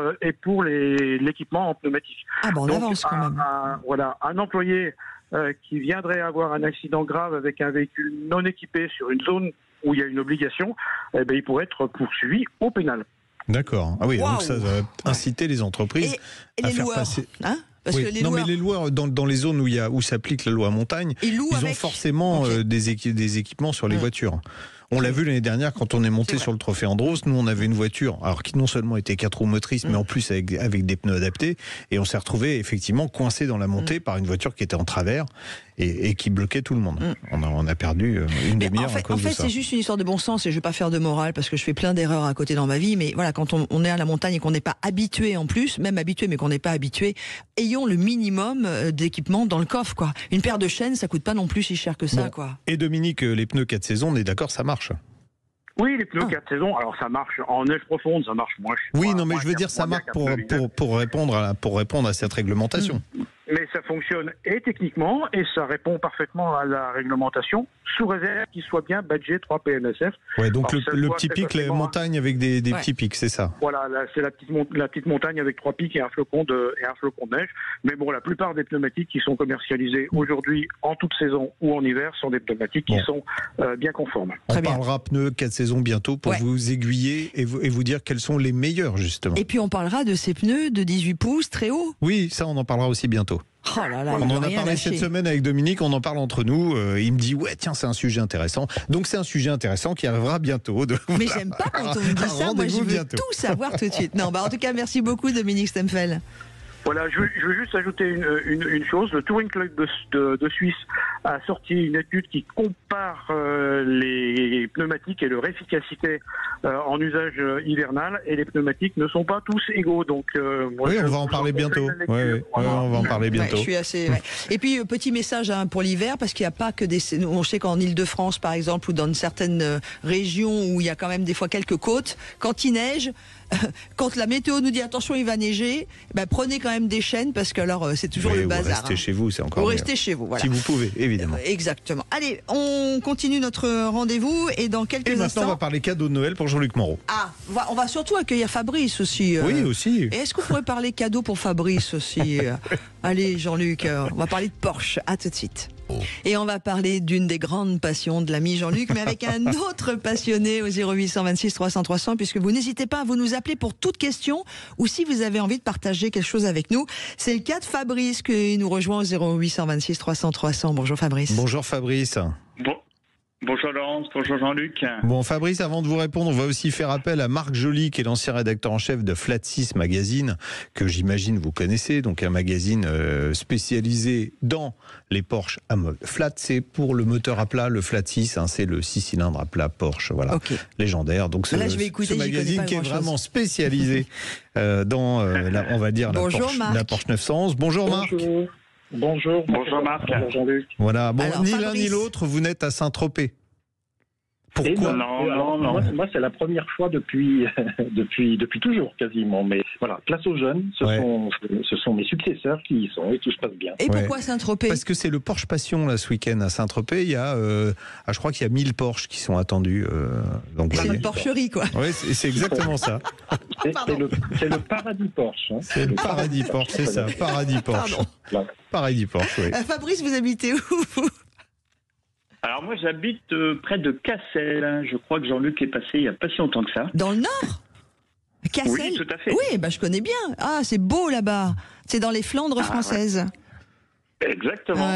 l'équipement en pneumatique. Ah bon, on avance quand même. Un employé qui viendrait avoir un accident grave avec un véhicule non équipé sur une zone où il y a une obligation, il pourrait être poursuivi au pénal. D'accord. Ah oui, donc ça va inciter les entreprises à faire passer. Parce que mais les loueurs, dans les zones où s'applique la loi montagne, ils ont forcément des équipements sur les voitures. On l'a vu l'année dernière quand on est monté sur le Trophée Andros. Nous, on avait une voiture, alors qui non seulement était 4 roues motrices, mais en plus avec des pneus adaptés. Et on s'est retrouvé effectivement coincé dans la montée par une voiture qui était en travers et qui bloquait tout le monde. On a perdu une demi-heure à cause de ça. En fait, c'est juste une histoire de bon sens et je ne vais pas faire de morale parce que je fais plein d'erreurs à côté dans ma vie. Mais voilà, quand on est à la montagne et qu'on n'est pas habitué en plus, même habitué mais qu'on n'est pas habitué, ayons le minimum d'équipement dans le coffre, quoi. Une paire de chaînes, ça coûte pas non plus si cher que ça, quoi. Et Dominique, les pneus 4 saisons, on est d'accord, ça marche? Oui, les pneus 4 saisons, alors ça marche en neige profonde, ça marche moins. Oui, non, mais je veux dire, ça marche pour répondre à cette réglementation. Mais ça fonctionne et techniquement, et ça répond parfaitement à la réglementation, sous réserve qu'il soit bien badgé 3 PNSF. Ouais, donc le petit pic, les montagnes avec des petits pics, c'est ça? Voilà, c'est la petite montagne avec 3 pics et un flocon de neige. Mais bon, la plupart des pneumatiques qui sont commercialisées aujourd'hui en toute saison ou en hiver sont des pneumatiques qui sont bien conformes. On parlera pneus 4 saisons bientôt pour vous aiguiller et vous dire quels sont les meilleurs, justement. Et puis on parlera de ces pneus de 18 pouces très hauts. Oui, ça on en parlera aussi bientôt. Oh là là, on en a parlé cette semaine avec Dominique, on en parle entre nous. Il me dit ouais tiens c'est un sujet intéressant. Donc c'est un sujet intéressant qui arrivera bientôt. Mais j'aime pas quand on me dit ça. Moi je veux tout savoir tout de suite. Non, en tout cas merci beaucoup Dominique Stemfel. Voilà, je veux juste ajouter une chose. Le Touring Club de Suisse a sorti une étude qui compare les pneumatiques et leur efficacité en usage hivernal. Et les pneumatiques ne sont pas tous égaux. Donc, oui, on va en parler bientôt. On va en parler bientôt. Je suis assez. Et puis petit message pour l'hiver, parce qu'il n'y a pas que des. On sait qu'en Île-de-France, par exemple, ou dans certaines régions où il y a quand même des fois quelques côtes, quand il neige. Quand la météo nous dit attention il va neiger, prenez quand même des chaînes parce que alors c'est toujours le bazar. Restez chez vous, c'est encore mieux. Restez chez vous, voilà. Si vous pouvez, évidemment. Exactement. Allez, on continue notre rendez-vous et dans quelques instants. Maintenant on va parler cadeaux de Noël pour Jean-Luc Moreau. Ah, on va surtout accueillir Fabrice aussi. Oui, aussi. Et est-ce qu'on pourrait parler cadeaux pour Fabrice aussi? Allez Jean-Luc, on va parler de Porsche. À tout de suite. Et on va parler d'une des grandes passions de l'ami Jean-Luc, mais avec un autre passionné au 0826 300 300, puisque vous n'hésitez pas à vous nous appeler pour toute question ou si vous avez envie de partager quelque chose avec nous. C'est le cas de Fabrice qui nous rejoint au 0826 300 300. Bonjour Fabrice. Bonjour Fabrice. Bonjour Laurence, bonjour Jean-Luc. Bon Fabrice, avant de vous répondre, on va aussi faire appel à Marc Joly, qui est l'ancien rédacteur en chef de Flat 6 Magazine, que j'imagine vous connaissez, donc un magazine spécialisé dans les Porsche à mode flat. C'est pour le moteur à plat, le Flat 6, c'est le 6 cylindres à plat Porsche, voilà, légendaire. Donc ce magazine qui est vraiment spécialisé dans, on va dire, la Porsche 911. Bonjour Marc. Bonjour Marc. Bonjour Jean-Luc. Voilà, bon, alors, ni l'un ni l'autre, vous n'êtes à Saint-Tropez. Pourquoi? Non. Moi, c'est la première fois depuis toujours quasiment. Mais voilà, place aux jeunes, ce sont mes successeurs qui y sont et tout se passe bien. Et pourquoi Saint-Tropez? Parce que c'est le Porsche Passion là ce week-end à Saint-Tropez. Il y a, je crois qu'il y a 1000 Porsche qui sont attendus. Donc c'est une Porcherie quoi. Oui, c'est exactement ça. C'est le paradis Porsche. Hein. C'est le paradis Porsche, c'est ça, paradis Porsche. Paradis Porsche, oui. Fabrice, vous habitez où? Alors moi j'habite près de Cassel. Je crois que Jean-Luc est passé il n'y a pas si longtemps que ça. Dans le Nord? Cassel? Oui, tout à fait. Oui, je connais bien. Ah, c'est beau là-bas. C'est dans les Flandres françaises. Ouais. Exactement.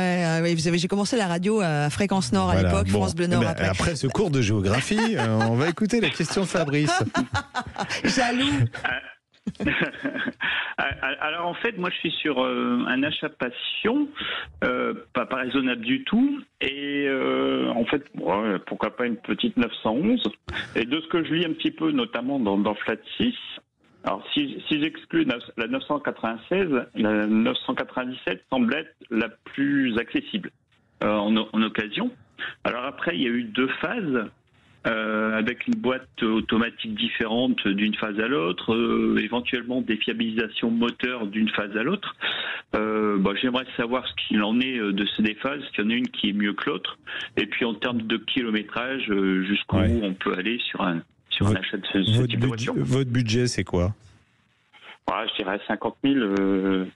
Oui, vous savez, j'ai commencé la radio à Fréquence Nord à l'époque, France Bleu Nord après. Après ce cours de géographie, on va écouter la question de Fabrice. Jaloux. Alors en fait, moi je suis sur un achat passion, pas raisonnable du tout, et en fait, pourquoi pas une petite 911. Et de ce que je lis un petit peu, notamment dans Flat 6, alors si j'exclus la 996, la 997 semble être la plus accessible en occasion. Alors après, il y a eu 2 phases. Avec une boîte automatique différente d'une phase à l'autre, éventuellement des fiabilisations moteur d'une phase à l'autre. J'aimerais savoir ce qu'il en est de ces deux phases, qu'il y en a une qui est mieux que l'autre, et puis en termes de kilométrage, jusqu'où on peut aller sur un achat de ce type de voiture. Votre budget, c'est quoi? Je dirais 50 000.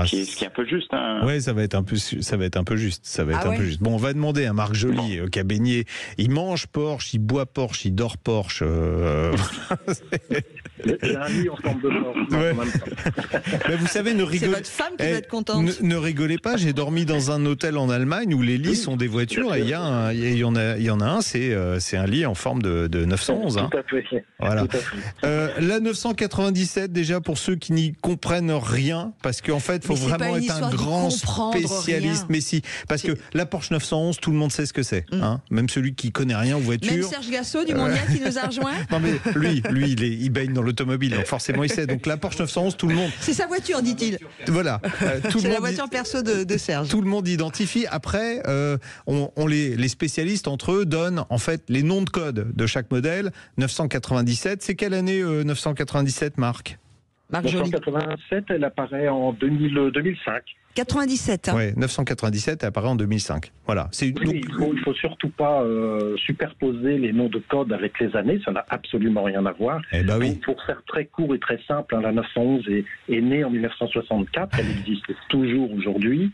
Ce qui est un peu juste. Hein. Ouais, ça va être un peu juste. Juste. Bon, on va demander à Marc Joly qui a baigné. Il mange Porsche, il boit Porsche, il dort Porsche. J'ai un lit en forme de porche. Ouais. Mais vous savez, ne C'est rigolez. votre femme qui va être contente. Ne rigolez pas, j'ai dormi dans un hôtel en Allemagne où les lits sont des voitures et il y en a un, c'est un lit en forme de 911. Hein. Tout à fait. Voilà. Tout à fait. La 997, déjà pour ceux qui n'y comprennent rien, parce qu'en fait, il faut Mais c'est pas vraiment une être un histoire de grand comprendre spécialiste. rien. Mais si, parce que la Porsche 911, tout le monde sait ce que c'est. Hein. Même celui qui connaît rien aux voitures. Même Serge Gassot du Mondial qui nous a rejoint. Non mais lui il baigne dans l'automobile, donc forcément il sait. Donc la Porsche 911, tout le monde. C'est sa voiture, dit-il. Voilà. Tout C'est le la monde voiture perso de Serge. Tout le monde identifie. Après, les spécialistes entre eux donnent en fait les noms de code de chaque modèle. 997, c'est quelle année 997, Marc? 987, elle apparaît en 2005. 97. Hein. Ouais, 997, elle apparaît en 2005. Voilà. Oui, il faut surtout pas superposer les noms de code avec les années, ça n'a absolument rien à voir. Eh ben oui. Pour faire très court et très simple, la 911 est née en 1964, elle existe toujours aujourd'hui,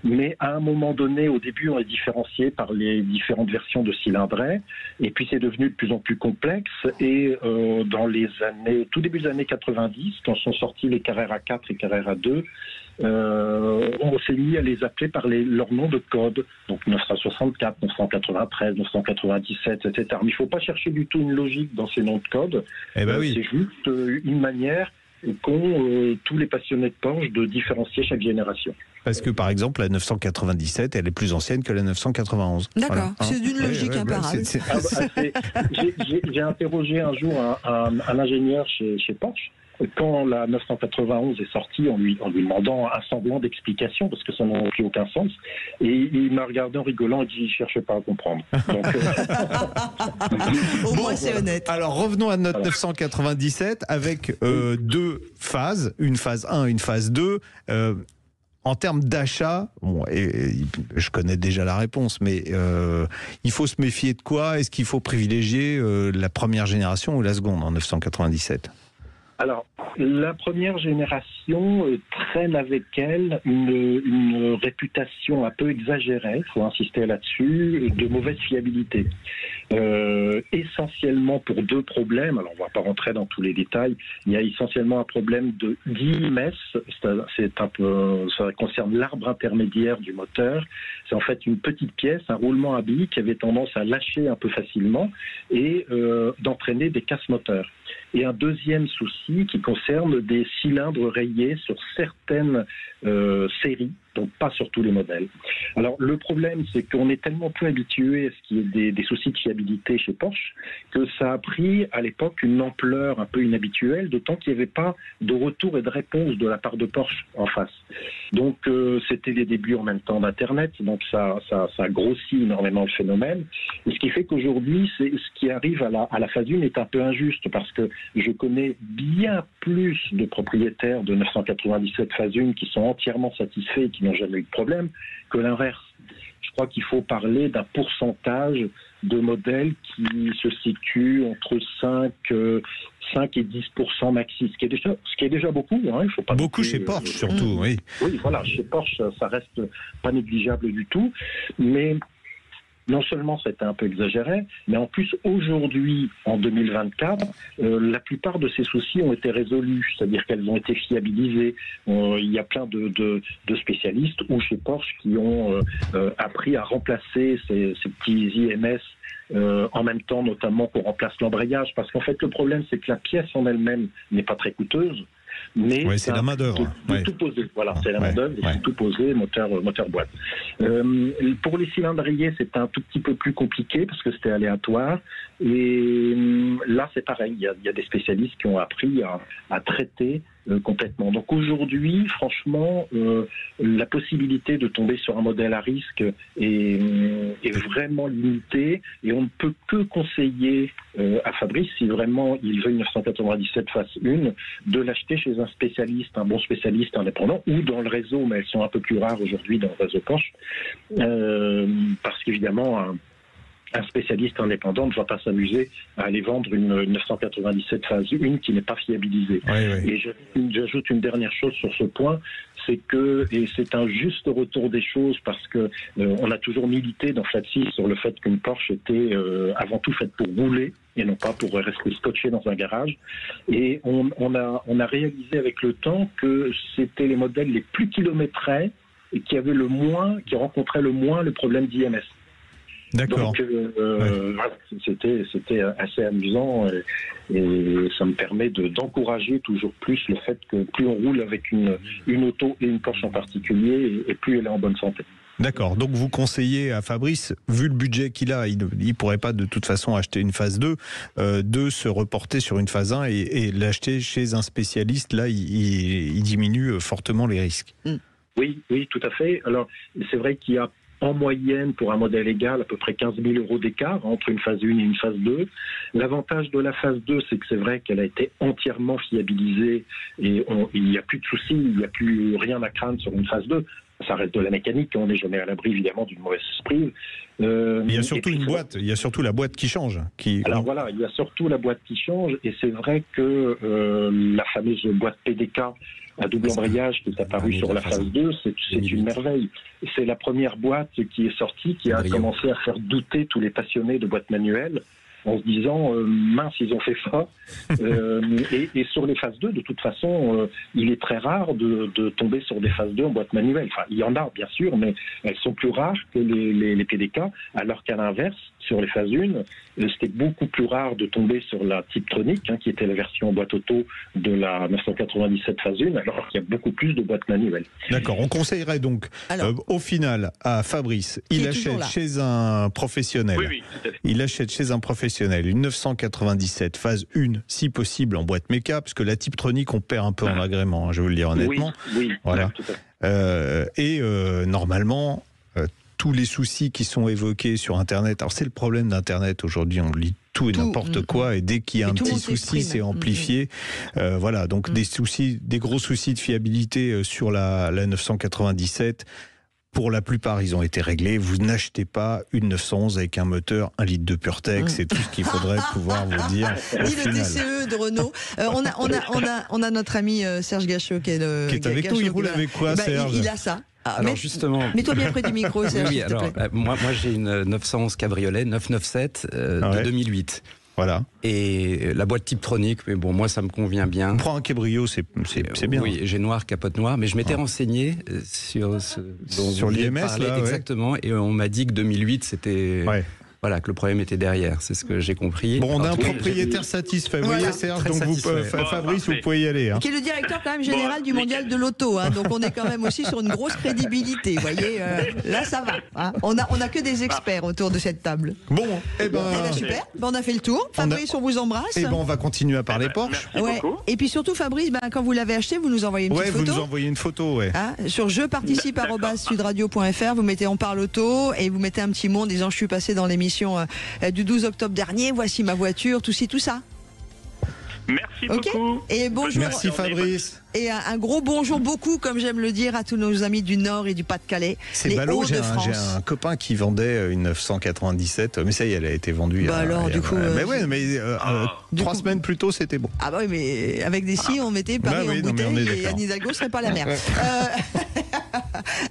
mais à un moment donné, au début, on est différencié par les différentes versions de cylindrée, et puis c'est devenu de plus en plus complexe, et dans les années, tout début des années 90, quand sont sortis les Carrera 4 et Carrera 2, on s'est mis à les appeler par leur nom de code, donc 964, 993, 997, etc. Mais il ne faut pas chercher du tout une logique dans ces noms de code. Eh ben oui. C'est juste une manière qu'ont tous les passionnés de Porsche de différencier chaque génération. Parce que par exemple, la 997, elle est plus ancienne que la 991. D'accord, voilà. c'est d'une logique imparable. J'ai interrogé un jour un ingénieur chez Porsche. Quand la 991 est sortie, en lui demandant un semblant d'explication, parce que ça n'a plus aucun sens, et il m'a regardé en rigolant et dit « je ne cherche pas à comprendre ». Au moins c'est honnête. Alors revenons à notre 997 avec deux phases, une phase 1, une phase 2. En termes d'achat, bon, je connais déjà la réponse, mais il faut se méfier de quoi? Est-ce qu'il faut privilégier la première génération ou la seconde en 997? Alors, la première génération traîne avec elle une réputation un peu exagérée, il faut insister là-dessus, de mauvaise fiabilité. Essentiellement pour deux problèmes, alors on ne va pas rentrer dans tous les détails, il y a essentiellement un problème de d'IMS, ça concerne l'arbre intermédiaire du moteur. C'est en fait une petite pièce, un roulement à billes qui avait tendance à lâcher un peu facilement et d'entraîner des casses moteurs. Et un deuxième souci qui concerne des cylindres rayés sur certaines séries, donc pas sur tous les modèles. Alors le problème, c'est qu'on est tellement peu habitué à ce qu'il y ait des soucis de fiabilité chez Porsche que ça a pris à l'époque une ampleur un peu inhabituelle, d'autant qu'il n'y avait pas de retour et de réponse de la part de Porsche en face. Donc c'était les débuts en même temps d'Internet, donc ça a grossi énormément le phénomène. Et ce qui fait qu'aujourd'hui, ce qui arrive à la phase 1 est un peu injuste, parce que je connais bien plus de propriétaires de 997 phase 1 qui sont entièrement satisfaits et qui n'ont jamais eu de problème que l'inverse. Je crois qu'il faut parler d'un pourcentage de modèles qui se situe entre 5 et 10% maxi, ce qui est déjà beaucoup. Hein, il faut pas beaucoup chez Porsche surtout, oui. Oui, voilà, chez Porsche, ça reste pas négligeable du tout, mais non seulement c'était un peu exagéré, mais en plus aujourd'hui, en 2024, la plupart de ces soucis ont été résolus, c'est-à-dire qu'elles ont été fiabilisées. Il y a plein de spécialistes ou chez Porsche qui ont appris à remplacer ces petits IMS en même temps, notamment qu'on remplace l'embrayage, parce qu'en fait le problème c'est que la pièce en elle-même n'est pas très coûteuse. Mais c'est la main d'œuvre. Tout posé. Voilà, c'est la main d'œuvre, c'est tout posé, moteur boîte. Pour les cylindriers, c'est un tout petit peu plus compliqué parce que c'était aléatoire. Et là, c'est pareil. Il y a des spécialistes qui ont appris à traiter complètement. Donc aujourd'hui, franchement, la possibilité de tomber sur un modèle à risque est vraiment limitée, et on ne peut que conseiller à Fabrice, si vraiment il veut une 997 phase 1, de l'acheter chez un spécialiste, un bon spécialiste indépendant, ou dans le réseau, mais elles sont un peu plus rares aujourd'hui dans le réseau Porsche, parce qu'évidemment, un spécialiste indépendant ne va pas s'amuser à aller vendre une 997 phase 1 qui n'est pas fiabilisée. Et j'ajoute une dernière chose sur ce point, c'est que, et c'est un juste retour des choses, parce que on a toujours milité dans Flat 6 sur le fait qu'une Porsche était avant tout faite pour rouler et non pas pour rester scotché dans un garage. Et on a réalisé avec le temps que c'était les modèles les plus kilométrés et qui rencontraient le moins le problème d'IMS. D'accord. Donc, voilà, c'était assez amusant et ça me permet d'encourager toujours plus le fait que plus on roule avec une auto et une Porsche en particulier, et plus elle est en bonne santé. D'accord, donc vous conseillez à Fabrice, vu le budget qu'il a, il ne pourrait pas de toute façon acheter une phase 2, de se reporter sur une phase 1 et l'acheter chez un spécialiste. Là, il diminue fortement les risques. Oui, tout à fait. Alors, c'est vrai qu'il y a en moyenne, pour un modèle égal, à peu près 15 000 € d'écart entre une phase 1 et une phase 2. L'avantage de la phase 2, c'est que c'est vrai qu'elle a été entièrement fiabilisée et il n'y a plus de soucis, il n'y a plus rien à craindre sur une phase 2. Ça reste de la mécanique, on n'est jamais à l'abri évidemment d'une mauvaise surprise. Il y a surtout une boîte, il y a surtout la boîte qui change. Alors voilà, il y a surtout la boîte qui change, et c'est vrai que la fameuse boîte PDK à double embrayage qui est apparue sur la phase 2, c'est une merveille. C'est la première boîte qui est sortie, qui a commencé à faire douter tous les passionnés de boîtes manuelles, en se disant mince, ils ont fait fort. Et sur les phases 2, de toute façon, il est très rare de tomber sur des phases 2 en boîte manuelle. Enfin, il y en a bien sûr, mais elles sont plus rares que les PDK, alors qu'à l'inverse, sur les phases 1, c'était beaucoup plus rare de tomber sur la Tiptronic, qui était la version boîte auto de la 997 phase 1, alors qu'il y a beaucoup plus de boîtes manuelles. D'accord, on conseillerait donc au final à Fabrice, il achète chez un professionnel. Oui, tout à fait. Il achète chez un professionnel une 997 phase 1, si possible en boîte méca, parce que la Tiptronic, on perd un peu en agrément, je vais vous le dire honnêtement. Oui, voilà. tout à fait. Normalement, tous les soucis qui sont évoqués sur Internet, alors c'est le problème d'Internet aujourd'hui, on lit tout et n'importe quoi, et dès qu'il y a un petit souci, c'est amplifié. Voilà, donc des gros soucis de fiabilité sur la 997. Pour la plupart, ils ont été réglés. Vous n'achetez pas une 911 avec un moteur 1 litre de PureTech. C'est tout ce qu'il faudrait pouvoir vous dire. Ni le TCE de Renault. On a notre ami Serge Gachot qui est avec nous. Il roule avec quoi, Serge? Il a ça. Alors justement, mets-toi bien près du micro, Serge. Oui, alors moi j'ai une 911 Cabriolet 997 de 2008. Voilà. Et la boîte Tiptronic, mais bon, moi ça me convient bien. Prends un cabrio, c'est bien. Oui, j'ai noir, capote noire, mais je m'étais renseigné sur l'IMS, là, exactement, et on m'a dit que 2008 c'était. Voilà, que le problème était derrière, c'est ce que j'ai compris. Bon, on a un propriétaire satisfait, vous voyez, Serge, donc Fabrice, vous pouvez y aller. Qui est le directeur quand même général du mondial de l'auto, donc on est quand même aussi sur une grosse crédibilité, vous voyez, là ça va. On a que des experts autour de cette table. Bon, super, on a fait le tour. Fabrice, on vous embrasse. Et on va continuer à parler Porsche. Et puis surtout, Fabrice, quand vous l'avez acheté, vous nous envoyez une petite photo. Vous nous envoyez une photo, sur jeparticipe@sudradio.fr, vous mettez on parle auto et vous mettez un petit mot en disant je suis passé dans l'émission du 12 octobre dernier, voici ma voiture, tout ça. Merci beaucoup. Et bonjour. Merci Fabrice. Et un gros bonjour beaucoup, comme j'aime le dire, à tous nos amis du Nord et du Pas-de-Calais. C'est ballot, j'ai un copain qui vendait une 997, mais ça y est, elle a été vendue. Du coup. Mais 3 semaines plus tôt, c'était bon. Ah bah oui, mais avec des on mettait Paris en bouteille et Anne Hidalgo serait pas la mer.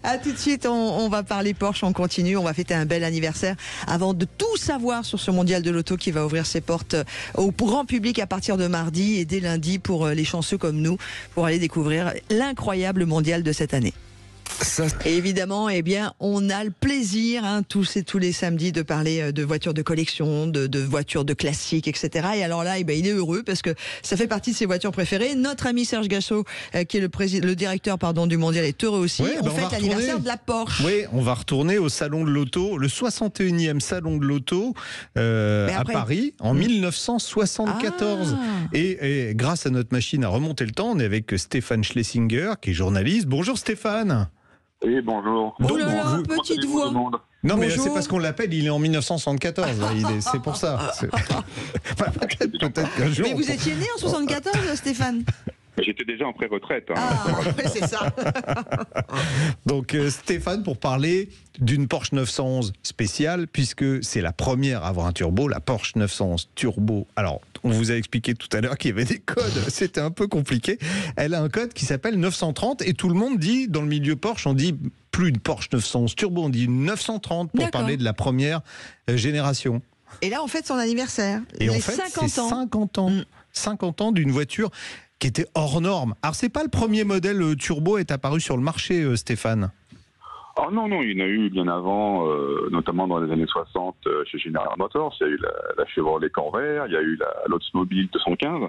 À tout de suite, on va parler Porsche, on continue, on va fêter un bel anniversaire avant de tout savoir sur ce mondial de l'auto qui va ouvrir ses portes au grand public à partir de mardi et dès lundi pour les chanceux comme nous, pour aller découvrir l'incroyable mondial de cette année. Et évidemment, on a le plaisir tous les samedis de parler de voitures de collection, de voitures de classiques, etc. Et alors là, il est heureux parce que ça fait partie de ses voitures préférées. Notre ami Serge Gachot, qui est le directeur du mondial, est heureux aussi. On fête l'anniversaire de la Porsche. Oui, on va retourner au salon de l'auto, le 61e salon de l'auto à Paris en 1974. Et grâce à notre machine à remonter le temps, on est avec Stéphane Schlesinger, qui est journaliste. Bonjour Stéphane. Oui, bonjour. Petite voix. Non, mais c'est parce qu'on l'appelle, il est en 1974. C'est pour ça. Peut-être qu'un jour. Mais vous étiez né en 74, Stéphane? J'étais déjà en pré-retraite. Hein. Ah, c'est ça. Donc Stéphane, pour parler d'une Porsche 911 spéciale, puisque c'est la première à avoir un turbo, la Porsche 911 Turbo. Alors, on vous a expliqué tout à l'heure qu'il y avait des codes, c'était un peu compliqué. Elle a un code qui s'appelle 930 et tout le monde dit, dans le milieu Porsche, on dit plus une Porsche 911 Turbo, on dit une 930 pour parler de la première génération. Et là, on fête son anniversaire. Et en fait, c'est 50 ans. 50 ans d'une voiture qui était hors norme. Alors, c'est pas le premier modèle turbo est apparu sur le marché, Stéphane. Oh non, il y en a eu bien avant, notamment dans les années 60 chez General Motors. Il y a eu la Chevrolet Corvair, il y a eu la Oldsmobile 215.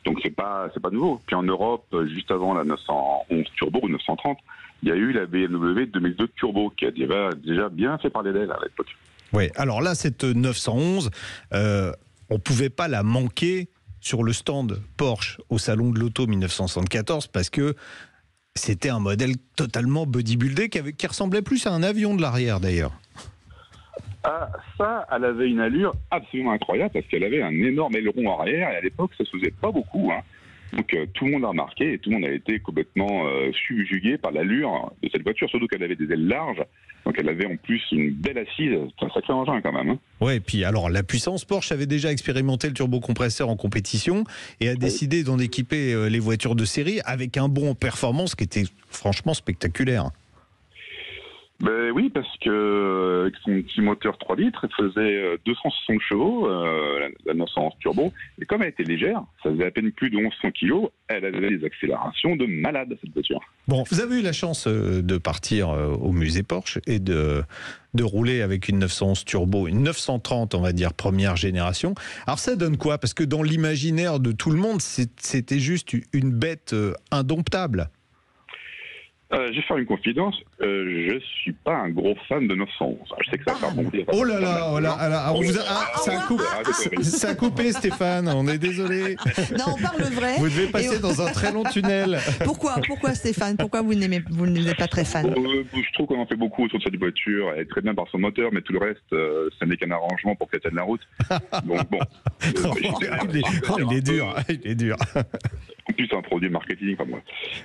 Donc c'est pas nouveau. Puis en Europe, juste avant la 911 Turbo ou 930, il y a eu la BMW 2002 Turbo qui a déjà bien fait parler d'elle à l'époque. Oui, alors là, cette 911, on pouvait pas la manquer sur le stand Porsche au salon de l'auto 1974 parce que c'était un modèle totalement bodybuildé qui ressemblait plus à un avion de l'arrière d'ailleurs. Ah, ça, elle avait une allure absolument incroyable parce qu'elle avait un énorme aileron arrière et à l'époque ça se faisait pas beaucoup. Hein. Donc tout le monde a remarqué et tout le monde a été complètement subjugué par l'allure de cette voiture, surtout qu'elle avait des ailes larges. Donc elle avait en plus une belle assise, c'est un sacré engin quand même. Hein. Ouais, et puis alors la puissance, Porsche avait déjà expérimenté le turbocompresseur en compétition et a décidé d'en équiper les voitures de série avec un bond en performance qui était franchement spectaculaire. Ben oui, parce que avec son petit moteur 3 litres, elle faisait 260 chevaux, la 911 Turbo, et comme elle était légère, ça faisait à peine plus de 1100 kilos, elle avait des accélérations de malade, cette voiture. Bon, vous avez eu la chance de partir au musée Porsche et de rouler avec une 911 Turbo, une 930, on va dire, première génération. Alors ça donne quoi? Parce que dans l'imaginaire de tout le monde, c'était juste une bête indomptable. Je vais faire une confidence, je suis pas un gros fan de 911. Je sais que ça va faire bondir. Oh là là, ça a coupé Stéphane, on est désolé. Non, on parle vrai. Vous devez passer dans un très long tunnel. Pourquoi Stéphane? Pourquoi vous n'êtes pas très fan? Je trouve qu'on en fait beaucoup autour de cette voiture. Elle est très bien par son moteur, mais tout le reste, ça n'est qu'un arrangement pour qu'elle tienne la route. Donc bon. Il est dur. En plus, c'est un produit marketing, enfin moi.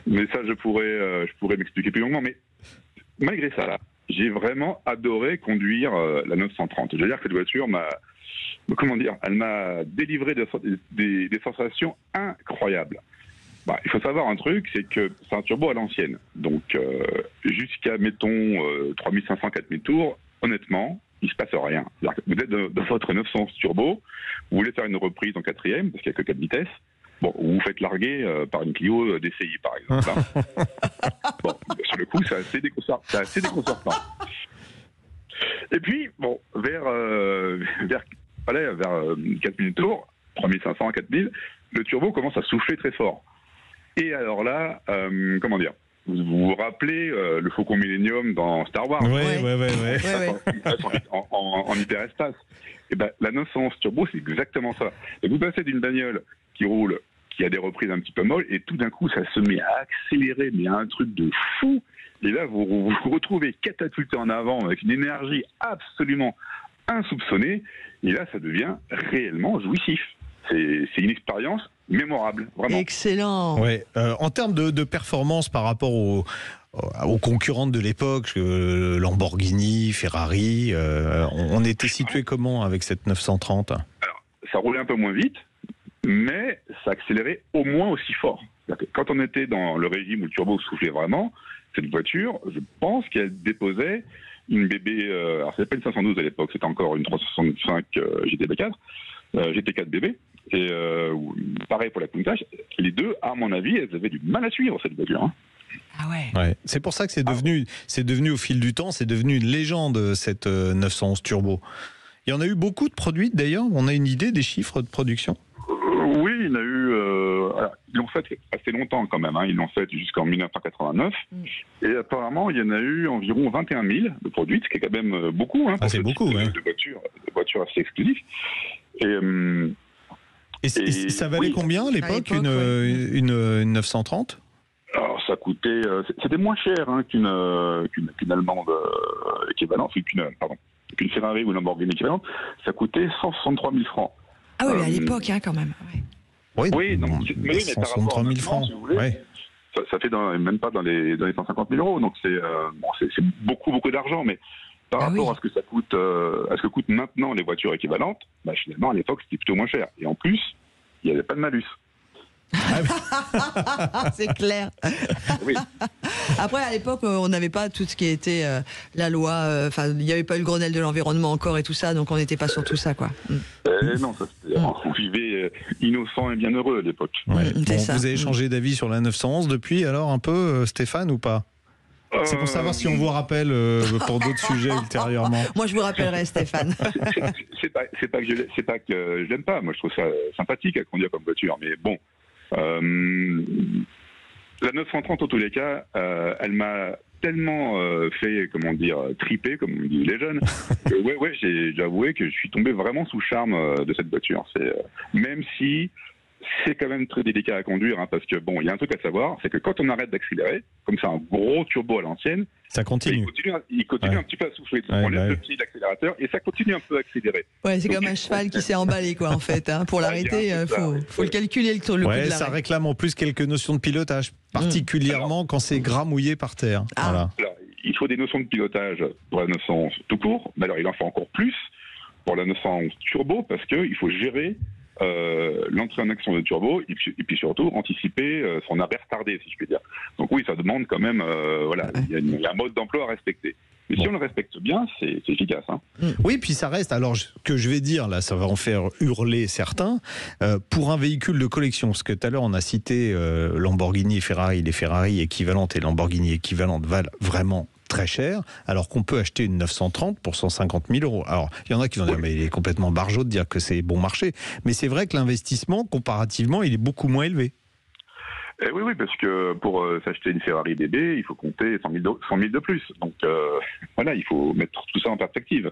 Mais ça, je pourrais m'expliquer plus longuement. Mais malgré ça, là, j'ai vraiment adoré conduire la 930. Je veux dire que cette voiture elle m'a délivré des sensations incroyables. Bah, il faut savoir un truc, c'est que c'est un turbo à l'ancienne. Donc, jusqu'à, mettons, 3500, 4000 tours, honnêtement, il se passe rien. Vous êtes dans votre 911 turbo, vous voulez faire une reprise en 4e, parce qu'il n'y a que 4 vitesses. Bon, vous vous faites larguer par une Clio DCI, par exemple. Hein. Bon, sur le coup, c'est assez déconcertant. Et puis, bon, vers 4000 tours, 3500, 4000, le turbo commence à souffler très fort. Et alors là, vous vous rappelez le Faucon Millenium dans Star Wars? Ouais. En hyperespace. Et ben, la 911 Turbo, c'est exactement ça. Et vous passez d'une bagnole qui roule, qui a des reprises un petit peu molles, et tout d'un coup, ça se met à accélérer, mais à un truc de fou. Et là, vous vous retrouvez catapulté en avant avec une énergie absolument insoupçonnée. Et là, ça devient réellement jouissif. C'est une expérience mémorable, vraiment. Excellent. Ouais. En termes de performance par rapport aux concurrentes de l'époque, Lamborghini, Ferrari, on était situé comment avec cette 930? Alors, ça roulait un peu moins vite, mais ça accélérait au moins aussi fort. Quand on était dans le régime où le turbo soufflait vraiment, cette voiture, je pense qu'elle déposait une bébé, alors c'était pas une 512 à l'époque, c'était encore une 365 GTB4, GT4 bébé, et pareil pour la Countach. Les deux, à mon avis, elles avaient du mal à suivre cette voiture. Hein. Ah ouais. C'est pour ça que c'est devenu au fil du temps, c'est devenu une légende cette 911 Turbo. Il y en a eu beaucoup de produits d'ailleurs, on a une idée des chiffres de production? Oui, il y en a eu. Alors, ils l'ont fait assez longtemps quand même. Hein. Ils l'ont fait jusqu'en 1989. Et apparemment, il y en a eu environ 21 000 de produits, ce qui est quand même beaucoup. Hein, pour c'est beaucoup, ouais. de voitures assez exclusives. Et ça valait combien à l'époque une 930? Alors, ça coûtait. C'était moins cher qu'une allemande équivalente, qu'une Ferrari ou une Lamborghini équivalente. Ça coûtait 163 000 francs. Ah oui, à l'époque, quand même. Ouais. Oui, donc, mais 163 000 francs. Si vous voulez, ça fait même pas dans les 150 000 euros. Donc c'est beaucoup d'argent, mais par rapport à ce que ça coûte, à ce que coûtent maintenant les voitures équivalentes, finalement à l'époque c'était plutôt moins cher. Et en plus, il n'y avait pas de malus. C'est clair. Oui. Après, à l'époque, on n'avait pas tout ce qui était la loi. Enfin, il n'y avait pas eu le Grenelle de l'environnement encore et tout ça, donc on n'était pas sur tout ça, quoi. Non, on vivait innocent et bien heureux à l'époque. Ouais. Vous avez changé d'avis sur la 911 depuis, alors un peu, Stéphane, ou pas? C'est pour savoir si on vous rappelle pour d'autres sujets ultérieurement. Moi, je vous rappellerai, Stéphane. C'est pas que je l'aime pas. Moi, je trouve ça sympathique à conduire comme voiture, mais bon. La 930, en tous les cas, elle m'a tellement fait, triper, comme on dit les jeunes, que j'ai avoué que je suis tombé vraiment sous le charme de cette voiture. Même si c'est quand même très délicat à conduire, parce que il y a un truc à savoir, c'est que quand on arrête d'accélérer, comme c'est un gros turbo à l'ancienne, ça continue. Il continue un petit peu à souffler. Donc on lève le pied de l'accélérateur et ça continue un peu à accélérer. Ouais, c'est comme un cheval qui s'est emballé, quoi, en fait. Pour l'arrêter, faut le calculer le coup de l'arrêt. Ça réclame en plus quelques notions de pilotage, particulièrement quand c'est gras-mouillé par terre. Voilà. Alors, il faut des notions de pilotage pour la 911 tout court, mais alors il en faut encore plus pour la 911 turbo, parce qu'il faut gérer l'entrée en action de turbo et puis surtout anticiper son arrêt retardé, si je puis dire. Donc oui, ça demande quand même, il y a un mode d'emploi à respecter. Mais si on le respecte bien, c'est efficace. Oui, puis ça reste, alors que je vais dire, là, ça va en faire hurler certains, pour un véhicule de collection, parce que tout à l'heure on a cité Lamborghini et Ferrari, les Ferrari équivalentes et Lamborghini équivalentes valent vraiment très cher, alors qu'on peut acheter une 930 pour 150 000 euros. Alors, il y en a qui vont dire, mais il est complètement barjot de dire que c'est bon marché. Mais c'est vrai que l'investissement, comparativement, il est beaucoup moins élevé. Oui, parce que pour s'acheter une Ferrari bébé, il faut compter 100 000 de plus. Donc, il faut mettre tout ça en perspective.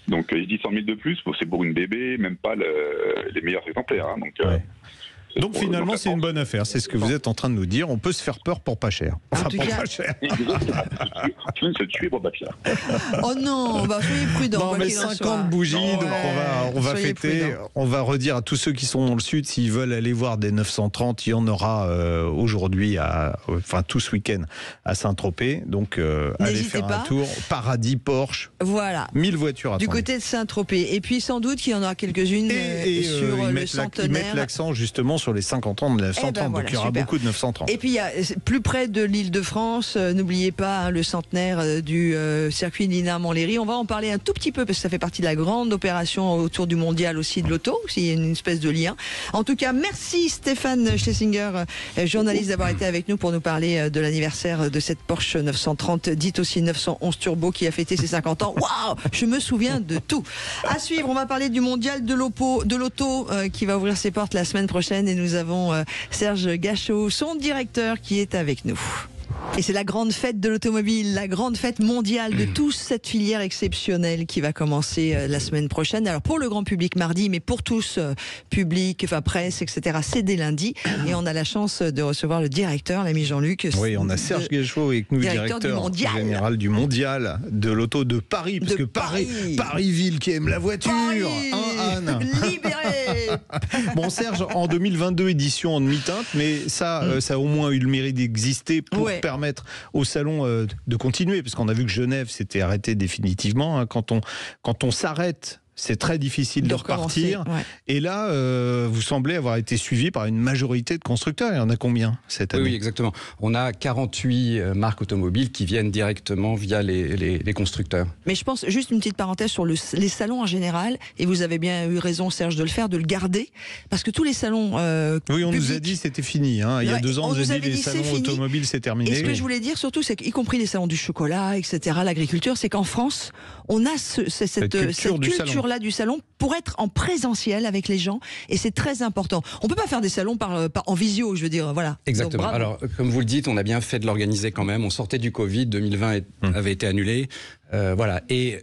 Donc, je dis 100 000 de plus, c'est pour une bébé, même pas les meilleurs exemplaires. Donc finalement, c'est une bonne affaire. C'est ce que vous êtes en train de nous dire. On peut se faire peur pour pas cher. Enfin, pour pas cher. Tu viens de se tuer pour pas cher. Oh non, soyez prudents. Non, mais 50 bougies, donc on va fêter. Prudent. On va redire à tous ceux qui sont dans le sud, s'ils veulent aller voir des 930, il y en aura aujourd'hui, tout ce week-end à Saint-Tropez. Donc allez faire un tour. Paradis, Porsche. Voilà. 1000 voitures à du côté de Saint-Tropez. Et puis sans doute qu'il y en aura quelques-unes sur le centenaire. Ils mettent l'accent justement sur les 50 ans de 930, donc il y aura beaucoup de 930. Et puis, il y a, plus près de l'Île-de-France, n'oubliez pas le centenaire du circuit Nina-Montlhéry. On va en parler un tout petit peu, parce que ça fait partie de la grande opération autour du mondial aussi de l'auto, s'il y a une espèce de lien. En tout cas, merci Stéphane Schlesinger, journaliste, d'avoir été avec nous pour nous parler de l'anniversaire de cette Porsche 930, dite aussi 911 Turbo, qui a fêté ses 50 ans. Waouh, je me souviens de tout. À suivre, on va parler du mondial de l'auto qui va ouvrir ses portes la semaine prochaine. Et nous avons Serge Gachot, son directeur, qui est avec nous. Et c'est la grande fête de l'automobile, la grande fête mondiale de toute cette filière exceptionnelle qui va commencer la semaine prochaine. Alors pour le grand public mardi, mais pour tous, public, presse, etc., c'est dès lundi. Et on a la chance de recevoir le directeur, l'ami Jean-Luc. Oui, on a Serge Gachot avec nous, directeur général du mondial de l'auto de Paris. Parce que Paris-Ville qui aime la voiture. Anne. Libéré. Bon, Serge, en 2022, édition en demi-teinte, mais ça a au moins eu le mérite d'exister pour permettre au salon de continuer, parce qu'on a vu que Genève s'était arrêté définitivement. Quand on s'arrête, c'est très difficile de repartir. Et là, vous semblez avoir été suivi par une majorité de constructeurs. Il y en a combien cette année ? Oui, exactement. On a 48 marques automobiles qui viennent directement via les constructeurs. Mais je pense, juste une petite parenthèse sur les salons en général, et vous avez bien eu raison, Serge, de le faire, de le garder, parce que tous les salons oui, on nous a dit c'était fini. Il y a 2 ans, on nous a dit les salons automobiles, c'est terminé. Et ce que je voulais dire surtout, c'est qu'y compris les salons du chocolat, etc., l'agriculture, c'est qu'en France, on a cette culture-là du salon pour être en présentiel avec les gens, et c'est très important. On peut pas faire des salons en visio, je veux dire, voilà. Exactement. Donc, alors, comme vous le dites, on a bien fait de l'organiser quand même. On sortait du Covid, 2020 avait été annulé. Voilà. Et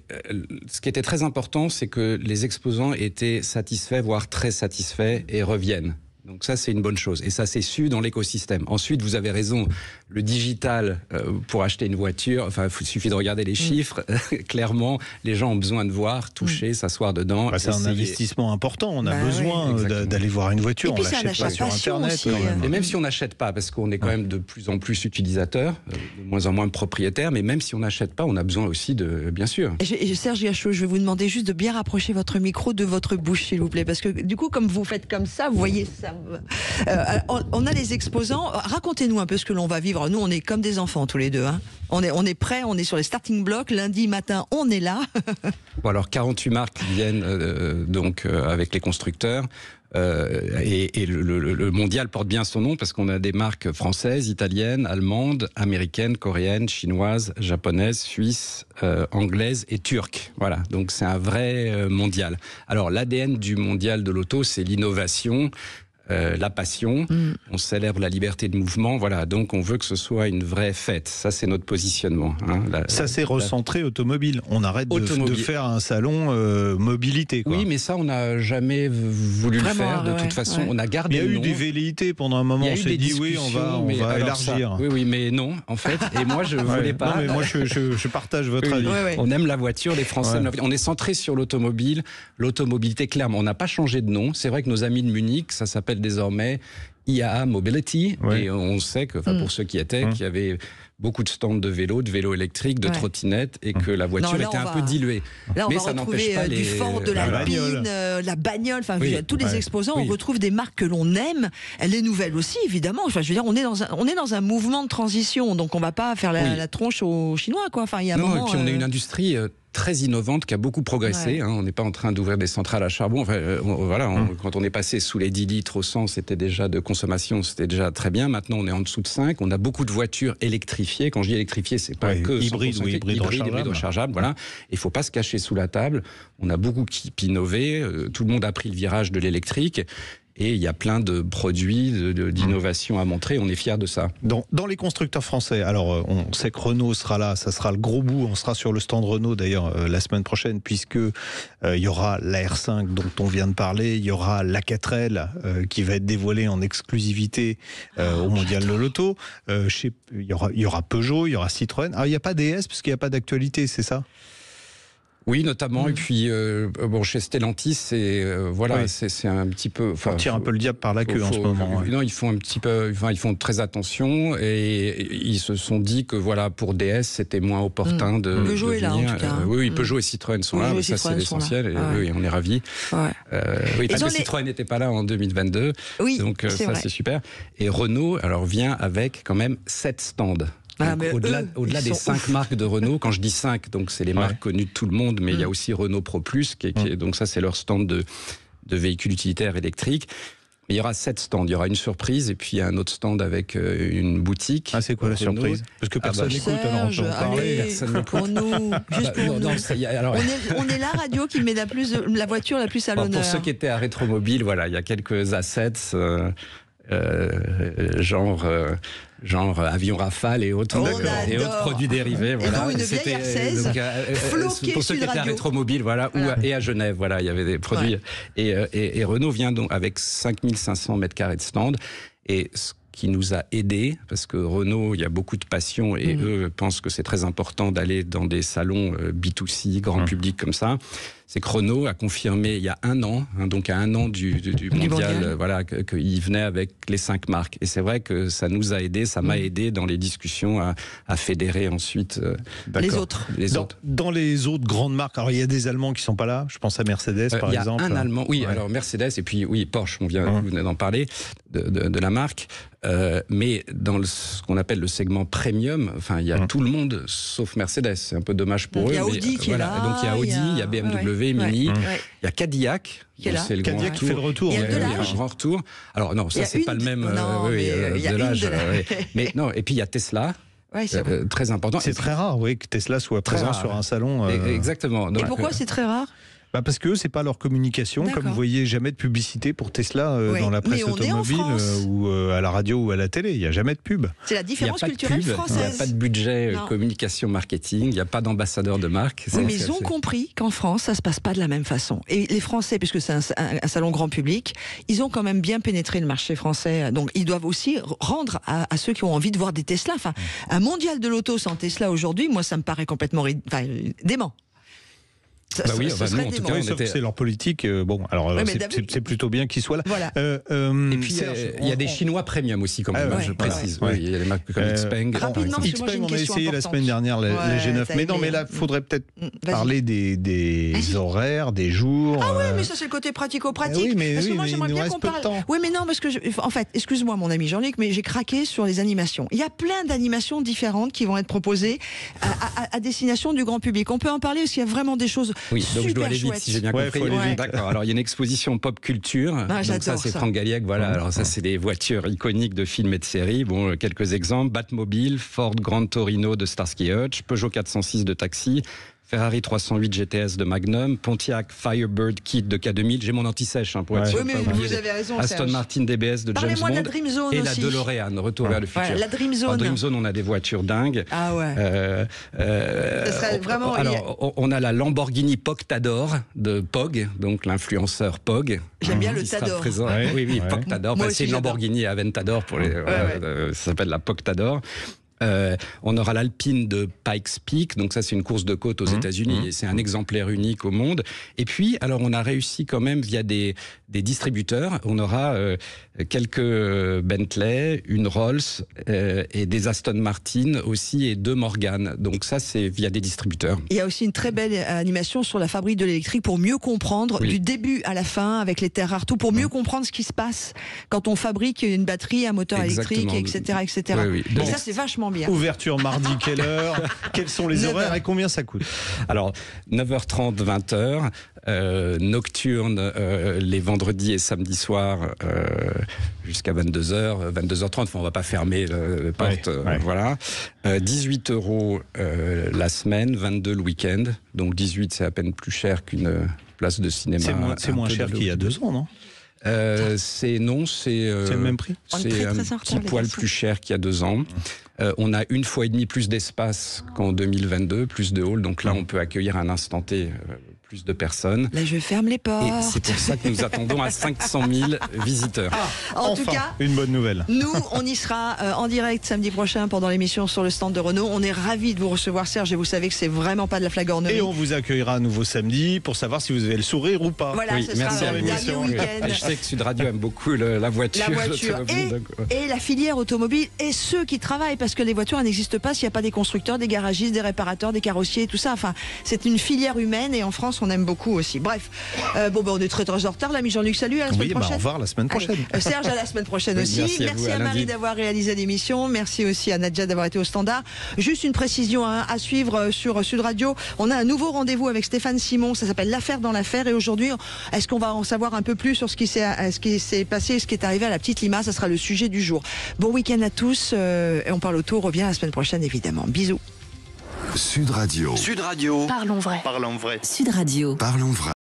ce qui était très important, c'est que les exposants étaient satisfaits, voire très satisfaits, et reviennent. Donc ça, c'est une bonne chose. Et ça, c'est su dans l'écosystème. Ensuite, vous avez raison, le digital, pour acheter une voiture, enfin, il suffit de regarder les chiffres. Clairement, les gens ont besoin de voir, toucher, s'asseoir dedans. C'est un investissement important. On a besoin d'aller voir une voiture. Et puis, on l'achète pas sur Internet. Aussi, Et même si on n'achète pas, parce qu'on est quand même de plus en plus utilisateurs, de moins en moins propriétaires, mais même si on n'achète pas, on a besoin aussi de, bien sûr. Serge Gachot, je vais vous demander juste de bien rapprocher votre micro de votre bouche, s'il vous plaît, parce que du coup, comme vous faites comme ça, vous voyez ça. On a les exposants. Racontez-nous un peu ce que l'on va vivre. Nous, on est comme des enfants tous les deux. Hein. On est prêts, on est sur les starting blocks. Lundi matin, on est là. Bon, alors 48 marques viennent avec les constructeurs. Et le mondial porte bien son nom parce qu'on a des marques françaises, italiennes, allemandes, américaines, coréennes, chinoises, japonaises, suisses, anglaises et turques. Voilà, donc c'est un vrai mondial. Alors l'ADN du mondial de l'auto, c'est l'innovation. La passion, on célèbre la liberté de mouvement, voilà, donc on veut que ce soit une vraie fête, ça c'est notre positionnement. Hein, ça c'est recentré automobile, on arrête de faire un salon mobilité. Quoi. Oui, mais ça on n'a jamais voulu le faire, de toute façon, on a gardé le nom. Il y a eu des velléités pendant un moment, on s'est dit oui, on va élargir. Oui, mais non, en fait, et moi je voulais pas. Non, mais moi je partage votre avis. On aime la voiture, les Français, on est centré sur l'automobile, l'automobilité clairement, on n'a pas changé de nom, c'est vrai que nos amis de Munich, ça s'appelle désormais IAA Mobility, et on sait que, pour ceux qui étaient, qu'il y avait beaucoup de stands de vélos électriques, de trottinettes, et que la voiture était un peu diluée. Là, on mais va ça retrouver pas du Ford, de l'Alpine, la bagnole, enfin tous les exposants, on retrouve des marques que l'on aime, les nouvelles aussi, évidemment. Enfin, je veux dire, on est dans un mouvement de transition, donc on va pas faire la tronche aux Chinois, quoi. Enfin, il y a un moment. Et puis on a une industrie très innovante qui a beaucoup progressé. Hein, on n'est pas en train d'ouvrir des centrales à charbon. Enfin, quand on est passé sous les 10 litres au 100, c'était déjà de consommation, c'était déjà très bien. Maintenant, on est en dessous de 5. On a beaucoup de voitures électrifiées. Quand je dis électrifiées, c'est pas que hybride rechargeable. Voilà. Il faut pas se cacher sous la table. On a beaucoup innové. Tout le monde a pris le virage de l'électrique. Et il y a plein de produits, d'innovation à montrer, on est fiers de ça. Dans les constructeurs français, alors on sait que Renault sera là, ça sera le gros bout, on sera sur le stand Renault d'ailleurs la semaine prochaine, puisque il y aura la R5 dont on vient de parler, il y aura la 4L qui va être dévoilée en exclusivité au Mondial de l'Auto, il y aura Peugeot, il y aura Citroën, il n'y a pas DS parce qu'il n'y a pas d'actualité, c'est ça ? Oui, notamment. Et puis, chez Stellantis, c'est un petit peu. On tire un peu le diable par la queue en ce moment. Non, ils font un petit peu. Enfin, ils font très attention et ils se sont dit que pour DS, c'était moins opportun de. Peugeot est là, en tout cas. Oui, Peugeot et Citroën sont là. Ça, c'est l'essentiel. Et oui, on est ravis. Parce que Citroën n'était pas là en 2022. Oui, donc ça, c'est super. Et Renault, vient avec quand même 7 stands. Au-delà des 5 marques de Renault, quand je dis 5, donc c'est les marques connues de tout le monde, mais il y a aussi Renault Pro Plus, donc ça c'est leur stand de véhicules utilitaires électriques. Mais il y aura 7 stands, il y aura une surprise et puis il y a un autre stand avec une boutique. Ah, c'est quoi la surprise ? Parce que personne n'écoute, alors on peut en parler. Personne n'écoute. Pour nous, juste pour nous. On est la radio qui met la voiture la plus à l'honneur. Pour ceux qui étaient à Rétromobile, il y a quelques assets. Genre avion Rafale et autres produits dérivés. Voilà. Et une vieille R16 pour ceux qui étaient à Rétromobile, et à Genève, il y avait des produits. Et Renault vient donc avec 5500 mètres carrés de stand. Et ce qui nous a aidés, parce que Renault, il y a beaucoup de passion et eux pensent que c'est très important d'aller dans des salons B2C, grand public comme ça. C'est que Renault a confirmé il y a un an, donc à un an du mondial, qu'il venait avec les 5 marques. Et c'est vrai que ça nous a aidés, ça m'a aidé dans les discussions à fédérer ensuite les autres. Dans les autres grandes marques, alors il y a des Allemands qui ne sont pas là, je pense à Mercedes par exemple. Il y a un Allemand, alors Mercedes et puis Porsche, vous venez d'en parler, de la marque. Mais dans ce qu'on appelle le segment premium, il y a tout le monde sauf Mercedes. C'est un peu dommage pour eux. Il y a Audi qui est là. Donc il y a Audi, il y a BMW, Mini, il y a Cadillac. C'est le Cadillac qui fait le retour. Il y a un grand retour. Alors non, ça c'est pas le même de l'âge. Mais non, et puis il y a Tesla. Très important. C'est très rare, que Tesla soit présent sur un salon. Exactement. Et pourquoi c'est très rare ? Parce que c'est pas leur communication. D'accord. Comme vous voyez, jamais de publicité pour Tesla Oui. dans la presse Mais on est en automobile France. ou à la radio ou à la télé. Il n'y a jamais de pub. C'est la différence culturelle Il n'y française. a pas de budget Non. communication marketing, il n'y a pas d'ambassadeur de marque. Oui, mais ils ont compris qu'en France, ça se passe pas de la même façon. Et les Français, puisque c'est un salon grand public, ils ont quand même bien pénétré le marché français. Donc, ils doivent aussi rendre à ceux qui ont envie de voir des Tesla. Enfin, un mondial de l'auto sans Tesla aujourd'hui, moi, ça me paraît complètement dément. Ça, Bah oui, ce bah serait nous, en tout dément. cas, Oui, sauf que c'est leur politique. Bon, alors Ouais, mais d'habitude- c'est plutôt bien qu'ils soient là. Voilà. Et puis Serge, il y a des Chinois premium aussi, quand même, Ah ouais, je ouais, précise. ouais. Oui, il y a des marques comme Xpeng. Rapidement, par exemple. parce que moi, j'ai une Xpeng, on a question essayé la importante. semaine dernière la Ouais, G9. t'as Mais non, aimé. mais là, il faudrait peut-être Vas-y. parler des horaires, des jours. Ah ouais, mais ça c'est le côté pratico-pratique. oui, mais parce que oui, moi mais j'aimerais il nous bien reste qu'on peu de parle. temps. Oui, mais non, parce que en fait, excuse-moi mon ami Jean-Luc, mais j'ai craqué sur les animations. Il y a plein d'animations différentes qui vont être proposées à destination du grand public. On peut en parler parce qu'il y a vraiment des choses Oui, donc je dois super aller vite chouettes. si j'ai bien Ouais, compris. faut aller vite. D'accord. Alors il y a une exposition pop culture. Ah, donc ça j'adore c'est ça. Franck Galliec. Voilà. Alors ça c'est des voitures iconiques de films et de séries. Bon, quelques exemples: Batmobile, Ford Grand Torino de Starsky Hutch, Peugeot 406 de Taxi, Ferrari 308 GTS de Magnum, Pontiac Firebird Kit de K2000. J'ai mon anti-sèche pour être sûr Oui, de mais pas vous oublier avez raison, Aston Serge. Martin DBS de James Parlez-moi de la Bond Dream Zone et aussi. la DeLorean, Retour vers le futur. Voilà, la Dream Zone. En Dream Zone, on a des voitures dingues. Ah ouais. Ça serait vraiment- Alors, on a la Lamborghini Poctador de Pog, donc l'influenceur Pog. J'aime bien le qui sera Tador. présent. Ouais. Oui, Ouais. Poctador. Moi Bah, aussi, c'est une j'adore. Lamborghini Aventador pour les. ça s'appelle la Poctador. On aura l'Alpine de Pikes Peak, donc ça c'est une course de côte aux États-Unis et c'est un exemplaire unique au monde. Et puis, alors on a réussi quand même via des distributeurs, on aura quelques Bentley, une Rolls et des Aston Martin aussi et 2 Morgan. Donc ça c'est via des distributeurs. Il y a aussi une très belle animation sur la fabrique de l'électrique pour mieux comprendre Oui. du début à la fin avec les terres rares, tout pour mieux comprendre ce qui se passe quand on fabrique une batterie, un moteur Exactement. électrique, etc., etc. Oui, oui. Et Donc- ça c'est vachement bien. Ouverture mardi, quelle heure? Quels sont les 9 horaires heures. et combien ça coûte? Alors, 9h30, 20h, nocturne les vendredis et samedis soirs jusqu'à 22h, 22h30, enfin, on va pas fermer les portes, Ouais. voilà. 18 € la semaine, 22 le week-end, donc 18 c'est à peine plus cher qu'une place de cinéma. C'est un moins peu cher qu'il y a 2 ans, non? C'est le même prix. On est très, C'est un très en retard, petit les poil garçons. plus cher qu'il y a 2 ans. On a 1,5 fois plus d'espace qu'en 2022, plus de halls. Donc là, on peut accueillir à un instant T plus de personnes. Là je ferme les portes. Et c'est pour ça que nous attendons à 500 000 visiteurs. En Enfin, tout cas, une bonne nouvelle. nous, on y sera en direct samedi prochain pendant l'émission sur le stand de Renault. On est ravis de vous recevoir, Serge, et vous savez que c'est vraiment pas de la flagornerie. Et on vous accueillera à nouveau samedi pour savoir si vous avez le sourire ou pas. Voilà, Oui, ce merci sera à le vous. dernier week-end. Et je sais que Sud Radio aime beaucoup la voiture. La voiture l'automobile, donc, et la filière automobile et ceux qui travaillent, parce que les voitures elles n'existent pas s'il n'y a pas des constructeurs, des garagistes, des réparateurs, des carrossiers, tout ça. Enfin, c'est une filière humaine et en France on aime beaucoup aussi. Bref, on est très très en retard. L'ami Jean-Luc, salut, à la semaine Oui, prochaine. au revoir la semaine prochaine. Allez, Serge, à la semaine prochaine Oui, aussi. merci à vous, à Marie lundi. d'avoir réalisé l'émission. Merci aussi à Nadja d'avoir été au standard. Juste une précision à suivre sur Sud Radio. On a un nouveau rendez-vous avec Stéphane Simon. Ça s'appelle L'affaire dans l'affaire. Et aujourd'hui, est-ce qu'on va en savoir un peu plus sur ce qui s'est passé, ce qui est arrivé à la petite Lima? Ça sera le sujet du jour. Bon week-end à tous. Et on parle auto. On revient la semaine prochaine, évidemment. Bisous. Sud Radio. Sud Radio. Parlons vrai. Parlons vrai. Sud Radio. Parlons vrai.